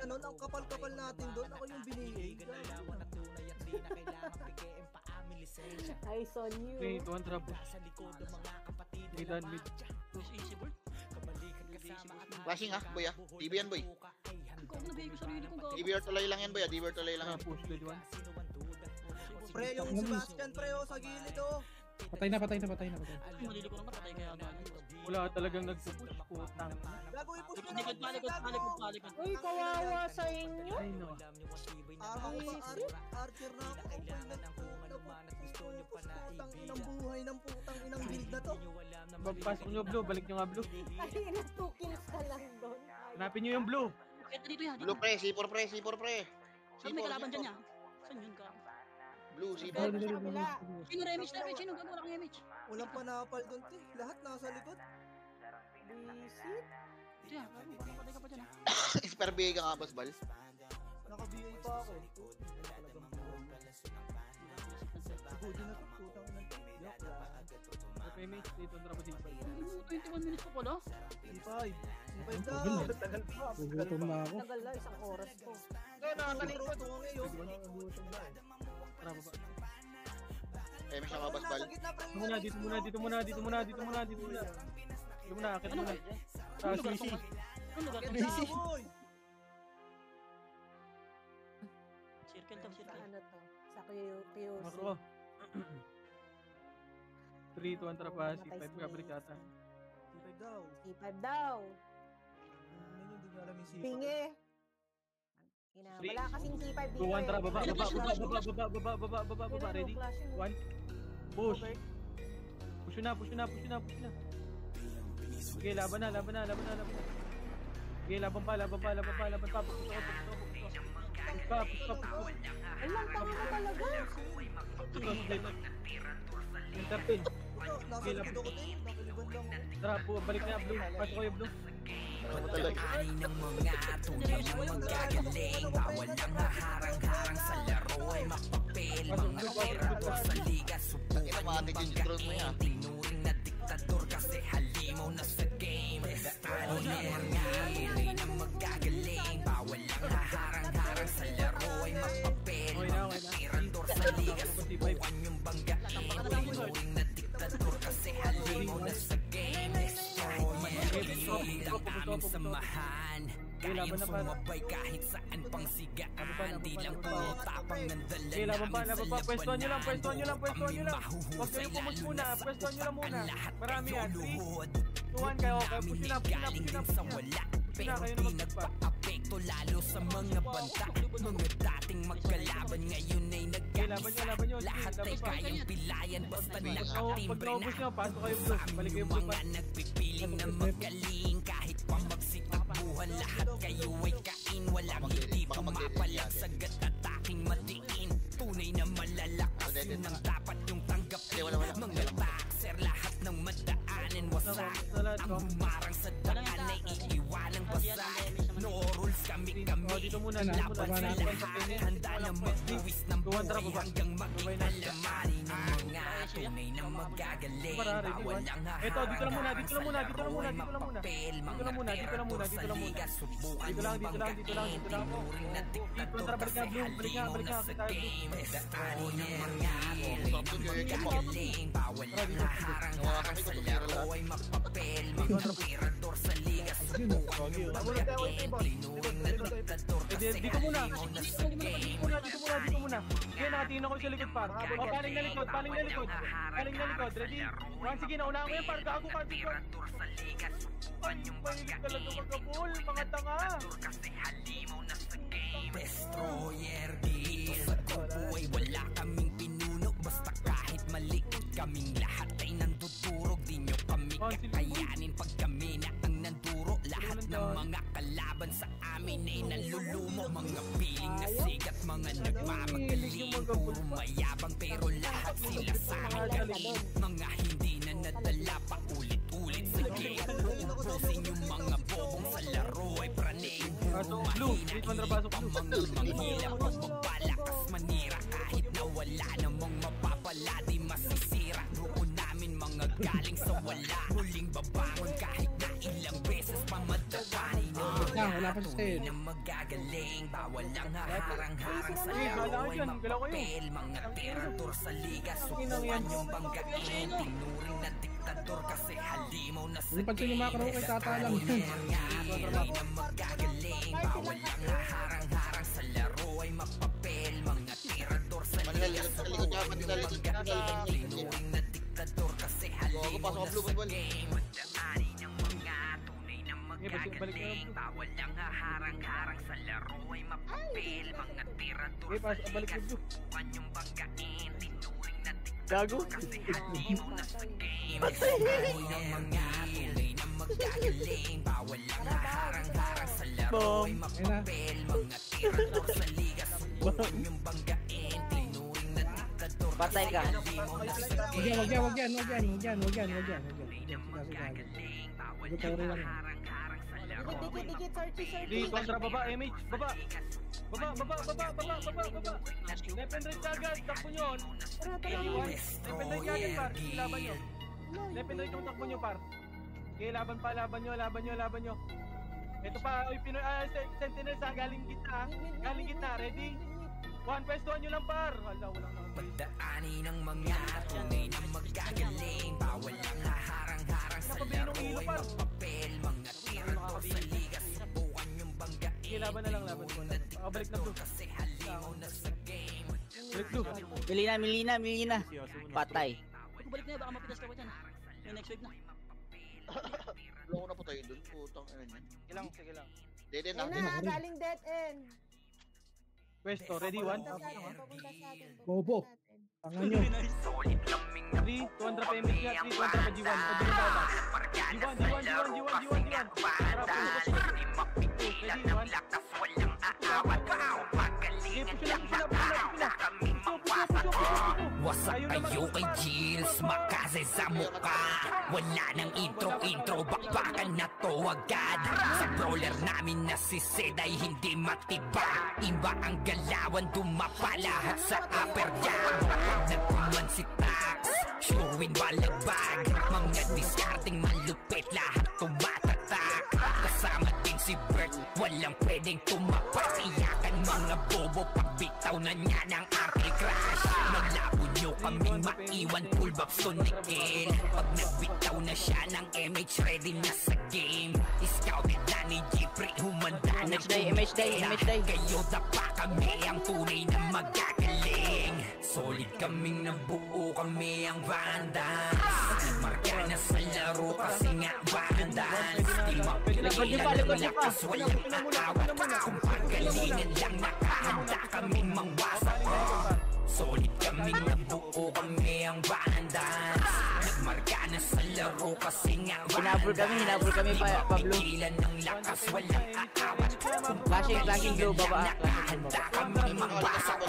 Ano, ang kapal-kapal natin doon. Ako yung binigay. Eyes on you. Okay, 200 trap. Mid and mid. Easy ball. Flashing ah, boy ah. DB yan, boy. Ikaw na bigay ko sarili ko, gago. DBR tulay lang yan, boy ah. DBR tulay lang yan. Push, ready, 1. Pre, yung Sebastian pre, oh, sa gilid, oh. Patay na. Ay, malili ko naman. Patay kaya ba? Wala talagang nag-push, putang. Gago, i-push mo Likod pa. Uy, kawawa sa inyo. Ay, no. Archer na ako. Putang inang buhay ng putang inang build na to. Pasok nyo, blue. Balik nyo nga, blue. Ay, ina, 2 kills ka lang doon. Hanapin nyo yung blue. Ito dito yan. Blue pre, C4 pre. Saan may kalaban dyan niya? Saan yun ka? Blue, C4. Sa kabila. Sino remage na? Sino gago? Wala kang remage. Walang panapal doon, te. Lahat nasa likod. Visit. Ito yan. Gago, parang patay ka pa dyan, ah. Expert BA ka nga, boss bal. Naka-BA pa ako. Sigudi na to, putang inang. Joke lang. Image dito ang drama dito. 21 minutes pa pala. Tagal pa. Gugutom na ako. Tagal na, isang oras po. Ito, nakakalikot. Tara baba. May siya mabasbal. Dito muna. Dito muna, akit muna. CC. Ano lugar? Circle daw, Sa circle. ano to? Sa POC. Makro. 3, 2, 1, tara pa. C5 kabalik yata. C5 daw. Bingi. Wala kasing C5 dito 2, 1, tara. Baba. Yun, Ready? flash yun. 1. Push. Push na. Okay, laban na. Okay, laban pa. Push pa. Ay, lang tanga ka talaga. Interpin. Okay, laban. Tara, balik na blue. Pasok ko yung blue. Pagkaani ng mga tunay na magagaling. Bawal ang haharang-harang sa laro ay makapapel. Mga tirador sa liga, subukan yung banggain. Tinuring na diktador kasi halimaw na sa game. Pagkaani ng mga tunay na magagaling. Bawal ang haharang-harang sa laro ay makapapel. Mga tirador sa liga, subukan yung banggain. Tinuring na diktador kasi halimaw na sa game. Lang aming samahan. Kayang sumabay kahit saan pang sigaan. Di lang puro tapang ng dala namin sa Pwestuhan nyo lang. Kami Huwag kayo pumus muna. Pwestuhan nyo lang muna. Marami yan. 3, luluhod. 2, 1 kayo. Okay, Kami push na galing din sa wala. Pero di nagpa-apekto lalo sa mga banta. Mga dating magkalaban ngayon ay nagkakisa. Lahat ay kayang pilayan basta nakatimbre na. Kami yung mga nagpipiling na magaling. Kahit pa magsitakbuhan lahat kayo ay kain. Walang hindi pumapalag sa gat-ataking matiin. Tunay na malalakas yun ang dapat yung tanggapin. Mga taxer lahat ng madaanin wasak. Ang humarang sa daan ay iiwanang basak. No rules kami laban sa lahat. Handa na magbuwis ng buhay hanggang maging alamani ng mga tunay na magagaling. Bawal ang haharang sa laro ay mapapel. Mga tirador sa liga, subukan yung banggain. Tinuring na diktador kasi halimaw na sa game. Daan ng mga tunay na magagaling. Bawal ang haharang-harang sa laro ay mapapel. Mga tirador sa liga, subukan yung banggain. Tinuring na diktador kasi halimaw na sa game. Dito muna. Okay, nakatingin ako sa likod par. O, paling na likod. Ready? 1, sige, naunahan ko yan par. Gago par. Tirador sa liga, subukan yung Mahilig talaga banggain. magkabul, mga tanga. Kasi halimaw na sa game. Destroyer dito sa grupo ay wala kaming pinuno. Basta kahit maliit kaming lahat ay nandudurog. Di nyo kami kakayanin pag kami na ang nanduro. Lahat ng mga kalaban sa amin ay nalulumo. Mga piling na sigat, mga nagmamagaling. Puro mayabang pero lahat sila sa amin. Mga hindi na nadala pa ulit-ulit. Sige, ubusin yung mga bobong sa laro ay praning. Puro mahina, hilit pa mga manghila. Pagbabalakas manira kahit na wala namang mapapala. Di masisira grupo namin mga galing sa wala. Muling babangon kahit na ilang beses pa madawani ng mga tunay na magagaling. Bawal ang haharang-harang sa laro ay mapapel. Mga tirador sa liga, subukan yung banggain. Tinuring na diktador kasi halimaw na sa game. Bawal na magagaling. Bawal ang haharang-harang sa laro ay mapapel. Mga tirador sa liga, subukan yung banggain. Tinuring na diktador kasi halimaw na sa game. Madaanin ng mga tunay na magagaling. Bawal ang haharang-harang sa laro ay mapapel. Mga tirador sa liga, subukan yung banggain. Tinuring na diktador kasi halimaw na sa game. Madaanin ng mga tunay na magagaling. Bawal ang haharang-harang sa laro ay mapapel. Mga tirador sa liga, subukan yung banggain. Tinuring na diktador kasi halimaw na sa game. Wag yan. Bawal ang haharang-harang sa laro ay Dikit, searchy. Dito, kontra baba, MH, baba. Left and right agad, takbo nyo. Left and right agad par, laban nyo. Left and right yung takbo nyo, par. Okay, laban pa, laban nyo. Ito pa, Sentinel sa galing gitna, ready? One, pwestuhan nyo lang, par. Hala, walang Pagdaani ng mga tunay na magagaling. Bawal ang haharang-harang sa laro ay magpapel. Mga tirador sa liga, subukan yung banggain. Okay, laban na lang. Balik na blue. Kasi halimaw na sa game. Balik blue. Milina. Patay. Kung balik na yun, baka mapitas ka pa dyan. May next wave na. Wala ko na patayin doon. Putang ina niya. Sige lang. Dead end Yan na, galing dead end. Pwesto, ready, one? Papunta sa atin. Bobo. Tangan nyo. 3, 200 PMS niya, 3, 200 pa G1. Pwede rin baba. G1. Tara, push. Ready, one. Wasak kayo kay Jills, makase sa mukha. Wala nang intro, bakbakan na to agad. Sa brawler namin na si Zed ay hindi matiba. Iba ang galawan, dumapa lahat sa upper jab. Nagpuman si Tax, showin balagbag. Mga discarding malupit, lahat tumatatak. Kasama din si Bert, walang pwedeng tumapak. Iyakan mga bobo, pagbitaw na niya ng aking crash. Maglabo nyo kaming maiwan, full box to nickel. Pag nagbitaw na siya ng MH, ready na sa game. Scouted na ni Jeffrey, humanda na MH day. Kayo dapa kami, ang tunay na magagaling. Solid kaming nabuo, kami ang Vandals. Marka na sa laro kasi nga Vandals. Di mapigilan ang lakas, walang aawat. Kung pagalingan lang nakahanda kaming mangwasak. Solid kaming nabuo, kami ang Vandals. Nagmarka na sa laro kasi nga Vandals. Hinabol kami pa Pablo. Mapigilan ng lakas, walang aawat. Flashing blue baba. Nakahanda kami mangwasak.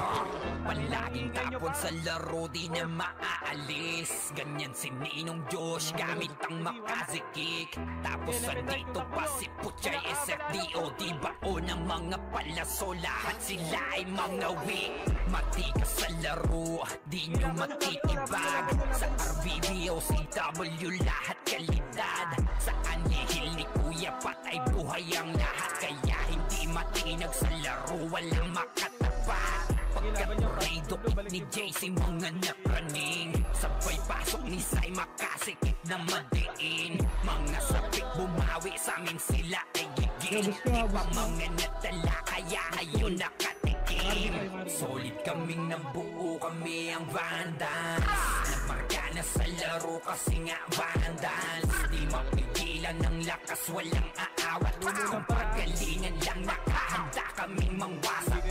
Palaging tapon sa laro, di na maaalis. Ganyan si Ninong Josh, gamit ang Makaze kick. Tapos andito pa si Puchay SFDO. Di bao ng mga palaso, lahat sila ay mga weak. Matikas sa laro, di nyo matitibag. Sa RBBO, CW, lahat kalidad. Sa anihil ni Kuya patay buhay ang lahat. Kaya hindi matinag sa laro, walang makatapat. Pagkatorado ni JC, mga napraning. Sabay pasok ni Sai, makasikip na madiin. Mga sapik bumawi, sa amin sila ay gigil. Di pa mga natala, kaya ngayon nakatikim. Solid kaming nabuo, kami ang Vandals. Nagmarka na sa laro kasi nga Vandals. Di mapigilan ng lakas, walang aawat. Kung pagalingan lang, nakahanda kaming mangwasak.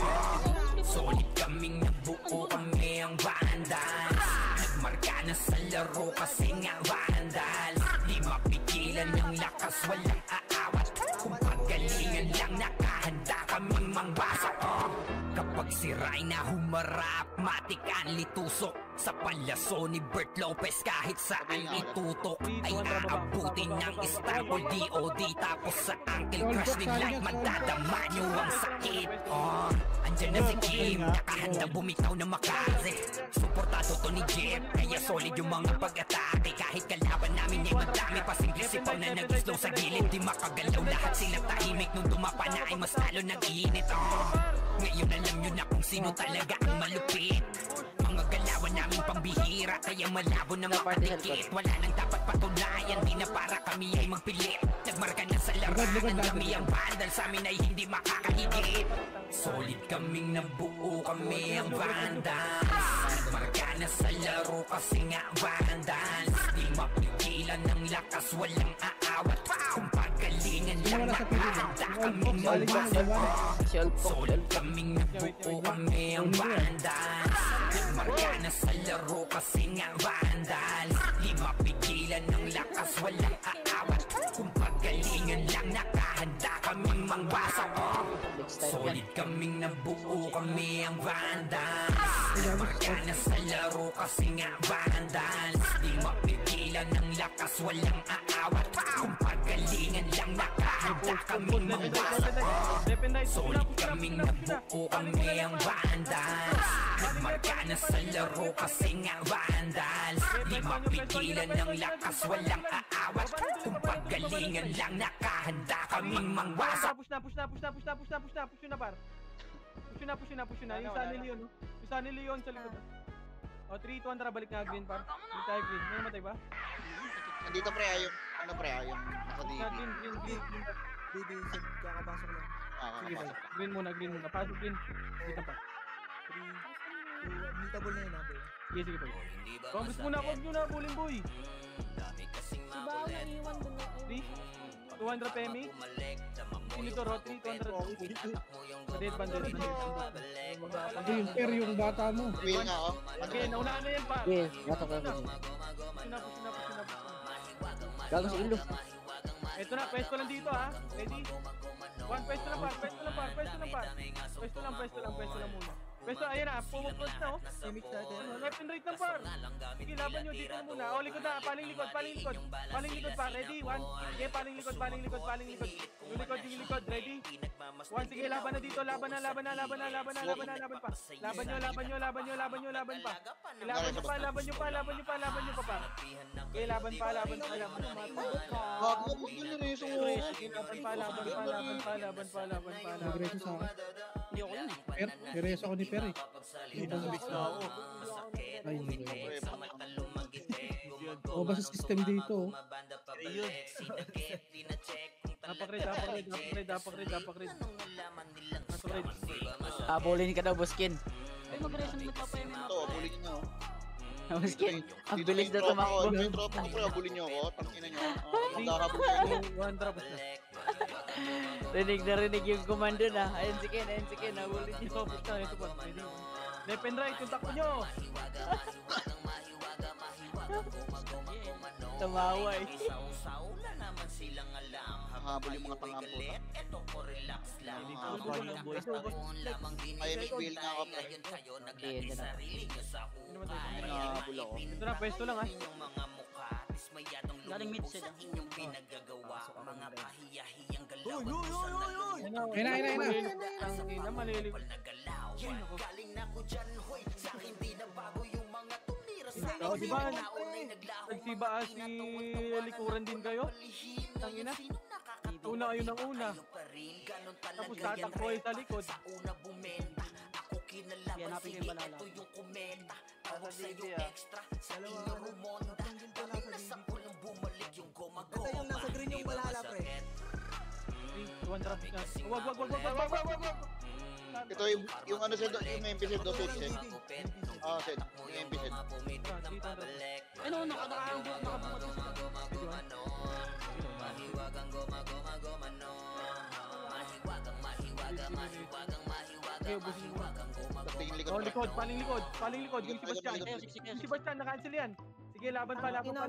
Solid kaming nabuo, kami ang Vandals. Nagmarka na sa laro kasi nga Vandals. Di mapigilan ng lakas, walang aawat. Kung pagalingan lang, nakahanda kaming mangwasak. Kapag si Rayna humarap, matik ang litusok. Sa palaso ni Bert Lopez, kahit saan itutok ay aabutin ng Istanbul DOD. Tapos sa ankle crush ni Light, madadama nyo ang sakit. Andyan na si Kim, nakahandang bumitaw na Makaze. Suportado to ni Jeff, kaya solid yung mga pag-atake. Kahit kalaban namin ay madami pa single sipaw na nag-slow sa gilid. Di makagalaw, lahat sila tahimik. Nung dumapa na ay mas lalo nag-iinit. Ngayon alam nyo na kung sino talaga ang malupit. Mga galawan namin pambihira, kaya malabo na makatikit. Wala nang dapat patunayan, di na para kami ay magpilit. Nagmarka na sa larangan, kami ang Vandals, sa amin ay hindi makakahigit. Solid kaming nabuo, kami ang Vandals. Nagmarka na sa laro kasi nga Vandals. Di mapigilan ng lakas, walang aawat. Kung pagalingan lang, nakahanda kaming mangwasak. Solid kaming nabuo, kami ang Vandals. Nagmarka na sa laro kasi nga Vandals. Di mapigilan ng lakas, walang aawat. Kung pagalingan lang, nakahanda kaming mangwasak. Solid kaming nabuo, kami ang Vandals. Nagmarka na sa laro kasi nga Vandals. Di mapigilan ng lakas, walang aawat. Kung pagalingan lang, nakahanda kaming mangwasak. Solid kaming nabuo, kami ang Vandals. Nagmarka gumagana sa laro kasi nga vandals. Di mapigilan ng lakas, walang aawat. Kung paggalingan lang, nakahanda kaming mangwasak. Push na par. Push na. Yung Sunny Leon, no? Yung Sunny Leon sa likod. O, 3, 2, 1, tara, balik na green par. Balik tayo green. May namatay ba? Nandito pre, yung ano pre, yung nasa DB. Green. Kakapasok lang. Sige ba? Green muna. Pasok green. Wait na pa. 3, 2, meetable na yun ha, boy. Sige pa. Pambis muna, huwag nyo na, bulling boy. Si Bao naiiwan dun na. 3, 200 PMA. Sinito Rotary, 200. Dead bundle. Hindi, yung pair yung bata mo. Will nga ako. Okay, naunahan na yan pa. Yes, batok ako. Push na. Gago sa ilo. Ito na, pwesto lang dito ha. Ready? One, pwesto lang par. Pwesto lang muna. Pwesto, ayan na, pumupros na oh. Left and right lang par. Sige, laban nyo, dito na muna. O, likod na, paling likod. Paling likod pa, ready? One. Sige, paling likod. Yung likod, ready? One, sige, laban na dito, laban pa. Laban pa. Laban nyo pa par. Okay, laban pa. Gago mo yun rin so. Laban pa. Nagreso sa akin. Hindi ako yun eh. Per, nireso ako ni Per eh. Ay, hindi. O, basta system dito. Dapak-red. Abulin ka daw, Buskin. Ay, mag-reason mo pa pa yung Ito, abulin nyo. Buskin, ang bilis na tumakbo. Yung tropa ko, abulin nyo ako. Tangina nyo. Magkakabul kayo. One drop na. Rinig yung komando na. Ayun si Ken, nabulin niyo. Ito, push na, ito pa. Ready? Left and right, yung takbo nyo. Tumawa eh. Habol yung mga tangampo. Ay, may will nga ako pre. Habol ako. Ito na, pwesto lang ha. galing mid sila. Ayun, malilig. Oh, di ba? Nagsiba si likuran din kayo? Tangina. Una kayo ng una. Tapos tatakbo kayo sa likod. Hanapin kayo balala. Ito yung nasa green yung balala, pre. Wag. Ito yung ano sa yung MPZ do set. Ah, set. Yung MPZ. Ano, nakabuhat sila. Oh, likod, paling likod, yung si Bastian. Yung si Bastian, na-cancel yan. Sige, laban pa. Laban nyo.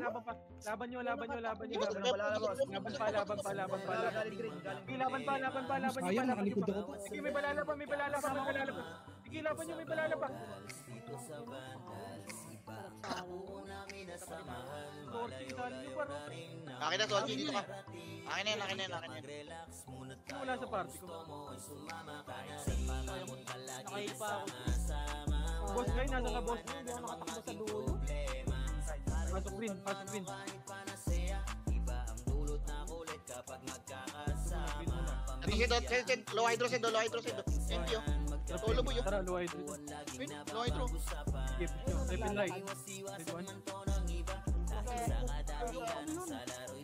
Laban pa. Sayang, nakalikod ako. Sige, may balala pa. Sige, laban nyo, may balala pa. Akin na, Solji, dito ka. Akin na yan. Wala sa party ko. Nakail pa ako. Boss guy, nasa ka boss. Hindi ako nakatakbo sa dulo. Pasok green. Low hydro set. Thank you. Tolo mo yun. Tara, low hydro. Low hydro. Sige, left and right. Red one.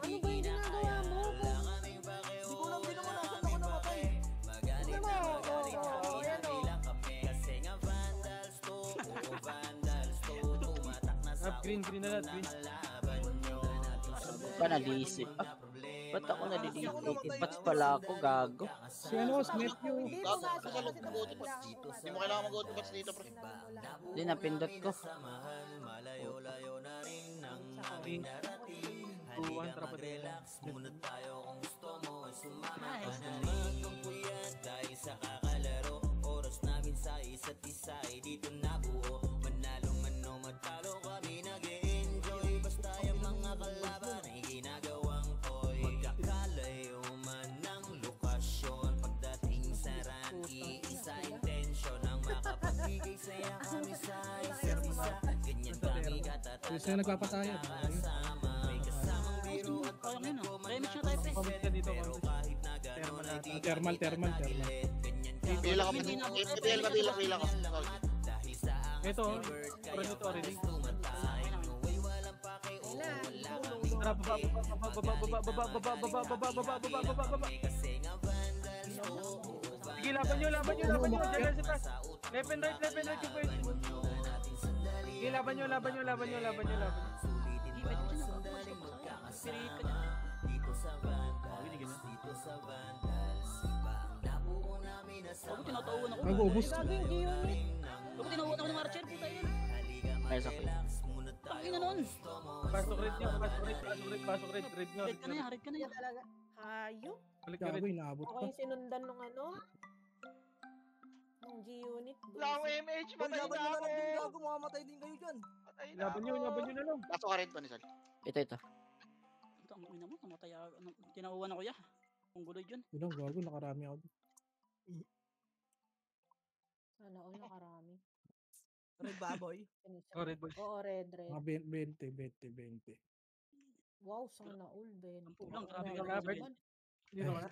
Ano ba yung ginagawa mo? Hindi naman nasan ako namatay. Tignan mo. Oo, ayan o. Green na lahat, green. Pa nag-iisip. Ba't ako nalilipit? Ba't pala ako gago? Si ano, si Nephew. Gago, kasalog ng go-to pass. Hindi mo kailangan mag-go-to pass dito, pre. Hindi, napindot ko. 2-1, tara pa din. Gusto na nagpapatayan. Kaya nga na. Remix na tayo, pre. Comment ka dito, comment. Thermal. Bilang ka pa. Bilang ka. Ito, friend ito already. Tara, baba. Sige, laban nyo. Diyan sa taas. Left and right yung pwede. Sige, laban nyo. Hindi, pwede ko siya na. Spirit ka dyan. Ako tinatauhan ako. Nag-ubos. Ako tinauhan ako ng Archer. Puta yun. Ay, sakit. Takin na nun. Pasok red nyo. Red nyo. Harit ka na yan. Talaga. Hayop. Balik ka red. Gago, inaabot Ako pa. yung sinundan nung ano. Nung G-Unit. Wala akong MH, patay na ako. Gago, mamamatay din kayo dyan. Patay na Laban ako. nyo na lang. Pasok ka rin pa ni Sal. Ito. Ang ina mo, namatay ako. Tinauhan ako ya. Kung guloy dyan. Gago, nakarami ako. Sana all nakarami. Red baboy. Oh, red boy. Oo, red. Mga 20. Wow, sana all, Ben. Lang, grabe ka Robert. rin. Hindi naman.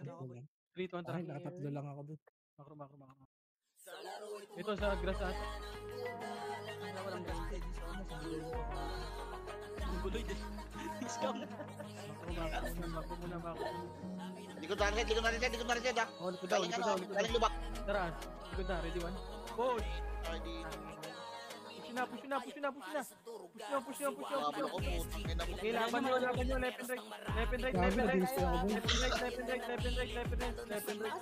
3-1 tara. Ay, nakatatlo lang ako doon. Makro. Ito sa grass ata. Walang gaste. Kung guloy din. Scam. Makro muna. Likod na rin ha. Oh, likod daw. Galing lubak. Tara, likod na. Ready one. Push. Ready. Push na. Laban ako. Okay, laban nyo. Left and right. Gago, nabilis na ako doon. Left and right.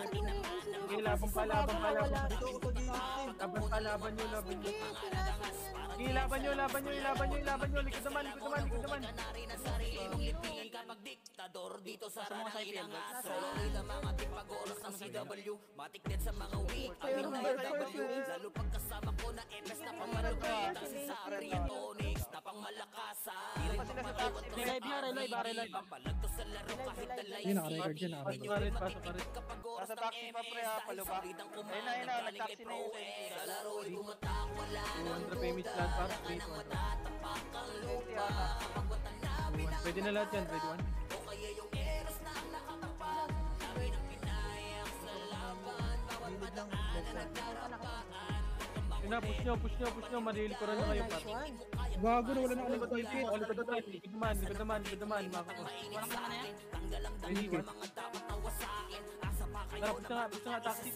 Okay, laban pa. Laban nyo. Okay, laban nyo. Likod naman. Sa mga cycle. Relive. Yun, naka-record dyan. Pasok ka rin. Nasa taxi pa pre ha, paluba. Ayun na, nag-taxi na yun. 200 payments lang para 300. Pwede na lahat yan, ready one. Push nyo, maril ko rin na kayo par. Gago, wala na ako Likod naman, makakos. Walang saka na yan. Ready one. Tara, push na nga, taxi.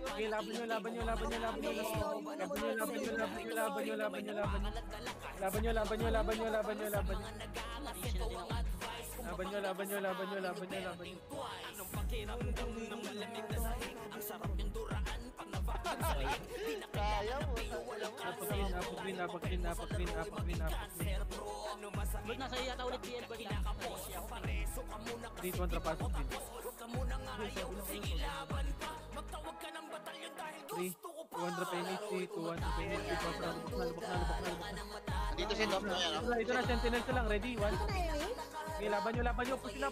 Okay, laban nyo. Laban nyo. Kaya mo. Napag-clean. Ba't nasa iyo yata ulit PL? Ba't lang? 3-1 trapasok din. 200 payments, 200 payments, lubak na. Dito si Dom. Ito na, sentinels na lang, ready, 1. Okay, laban nyo, push na.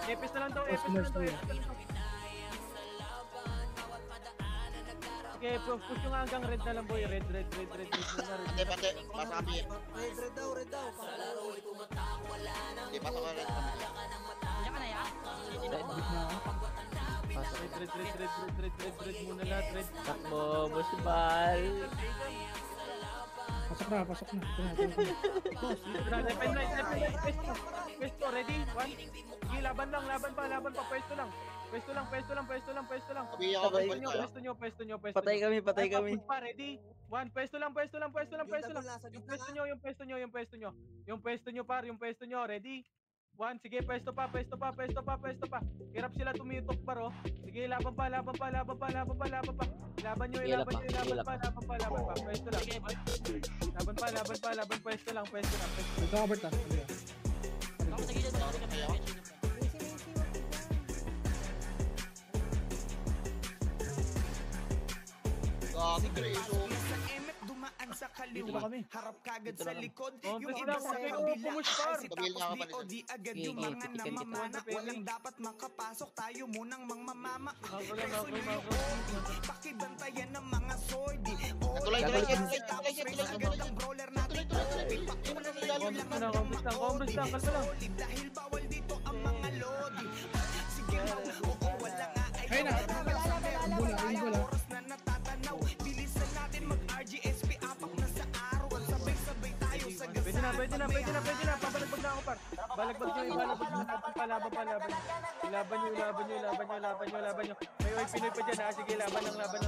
Epes na lang daw. Okay, push nyo nga hanggang red na lang boy, red muna, Pati. Pasok kami. Red daw. Hindi, pasok ka rin. Diyan ka na ya? Red muna lahat, red. Takbo, busbal. Pasok na. Left and right, pwesto, ready, 1. Okay, laban pa, pwesto lang. Pwesto lang. Sabi ako, Pwesto nyo. Patay kami. Pa, ready? 1, pwesto lang. Yung pwesto nyo, par, ready? 1, sige, pwesto pa. Hirap sila tumitok, par, oh. Sige, laban pa. Laban nyo. Pwesto lang. Laban, pwesto lang. Ito, Robert, ah. Ako sa gilid. Gagi, Grace. Dumaan sa kaliwa, kami. harap kagad Dito sa lang. likod. Oh, Yung pwede iba lang, sa okay, kabila push ay par. si Sabihin tapos nga ako di pala o di agad Okay, yung okay, mga pitikan kita. namamana. Pwede. Walang dapat makapasok, tayo munang mangmamama. Ako lang, Preso ako nyo lang, yung ako lang. ordi, pakibantayan ng mga sordi. Tuloy, Ordi, tuloy, kasi tuloy, tapos tuloy, race tuloy, agad tuloy. ang brawler natin. Ipakunan na yun lang hanggang Combos lang, maordi. kalma lang. Solid dahil bawal dito ang mga lodi. Sige mo, oo, wala nga ay Ayun na. meron Bola, tayong bola. oras na natatanaw. Bilisan natin mag-RGSP, apak na sa araw. At sabay-sabay tayo sa gasa. Pwede na. Pabalagbag na ako, par. Balagbag nyo. Laban. Ilaban nyo. May Pinoy pa dyan, ha? Sige, laban. Laban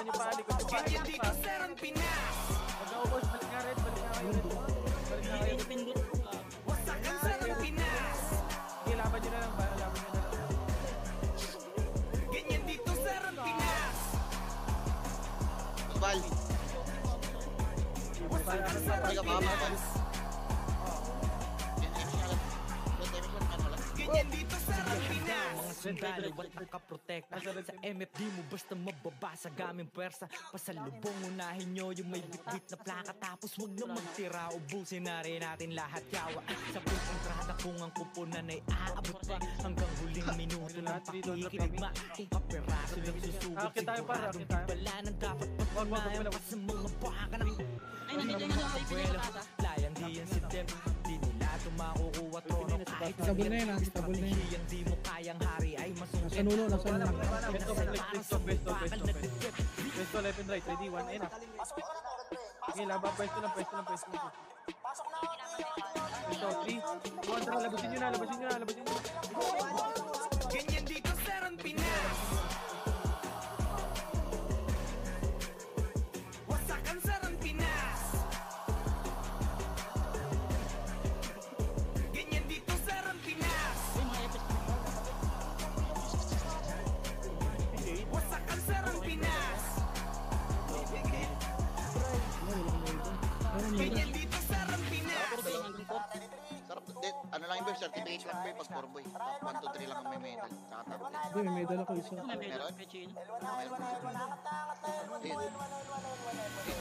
nyo pa. Likod nyo pa. Ganyan dito, sir, ang Pinas. Huwag na ubos, balik nga red. Balik na kayo. Pindot ko. Wasakan, sir, ang Pinas. Sige, laban nyo na lang. Ganyan dito, sir, ang Pinas. Bal. Wasakan, sir, ang Hindi ka makapapal. Pinas. Ganyan Ganyan dito, sir, ang Pinas. Mga sundalo at nakaprotekta Sa MFD mo basta mababasa gaming pwersa Pasalubong unahin nyo yung may bitbit na plaka Tapos wag na magtira, ubusin na rin natin lahat yawa Sa kontrata kung ang kupunan ay aabot pa Hanggang huling minuto ng pakikiligma Kung kaperaso lang susugod Akit tayo, par, siguradong akit tayo. di bala ng dapat patunayan pa sa mga baka ng Ay, nandito yung ano, abuelo Layang di yan si Dem Di nila ito makukuha tono kahit Stable na yun, ah. Stable na yun. Hiyang di mo kayang hari ay masungkit Nasa nuno. Pwesto, left and right. Ready, 1, ayun na. Sige, laban. Pwesto lang. Pwesto, 3, 2, 1, labasin nyo na. Ganyan dito, sir, ang Pinas. Wasakan, sir, ang Pinas. Ganyan dito, sir, ang Pinas. Wasakan, sir, ang Pinas. Ganyan dito, sir, ang Pinas. Sarap. Ano lang yung certificate lang ba pag 4 boy. Top 1 to 3 lang ang may medal. Tsaka top 10. Hindi, may medal ako isa. Meron? Kay Chino. Meron. Ayun.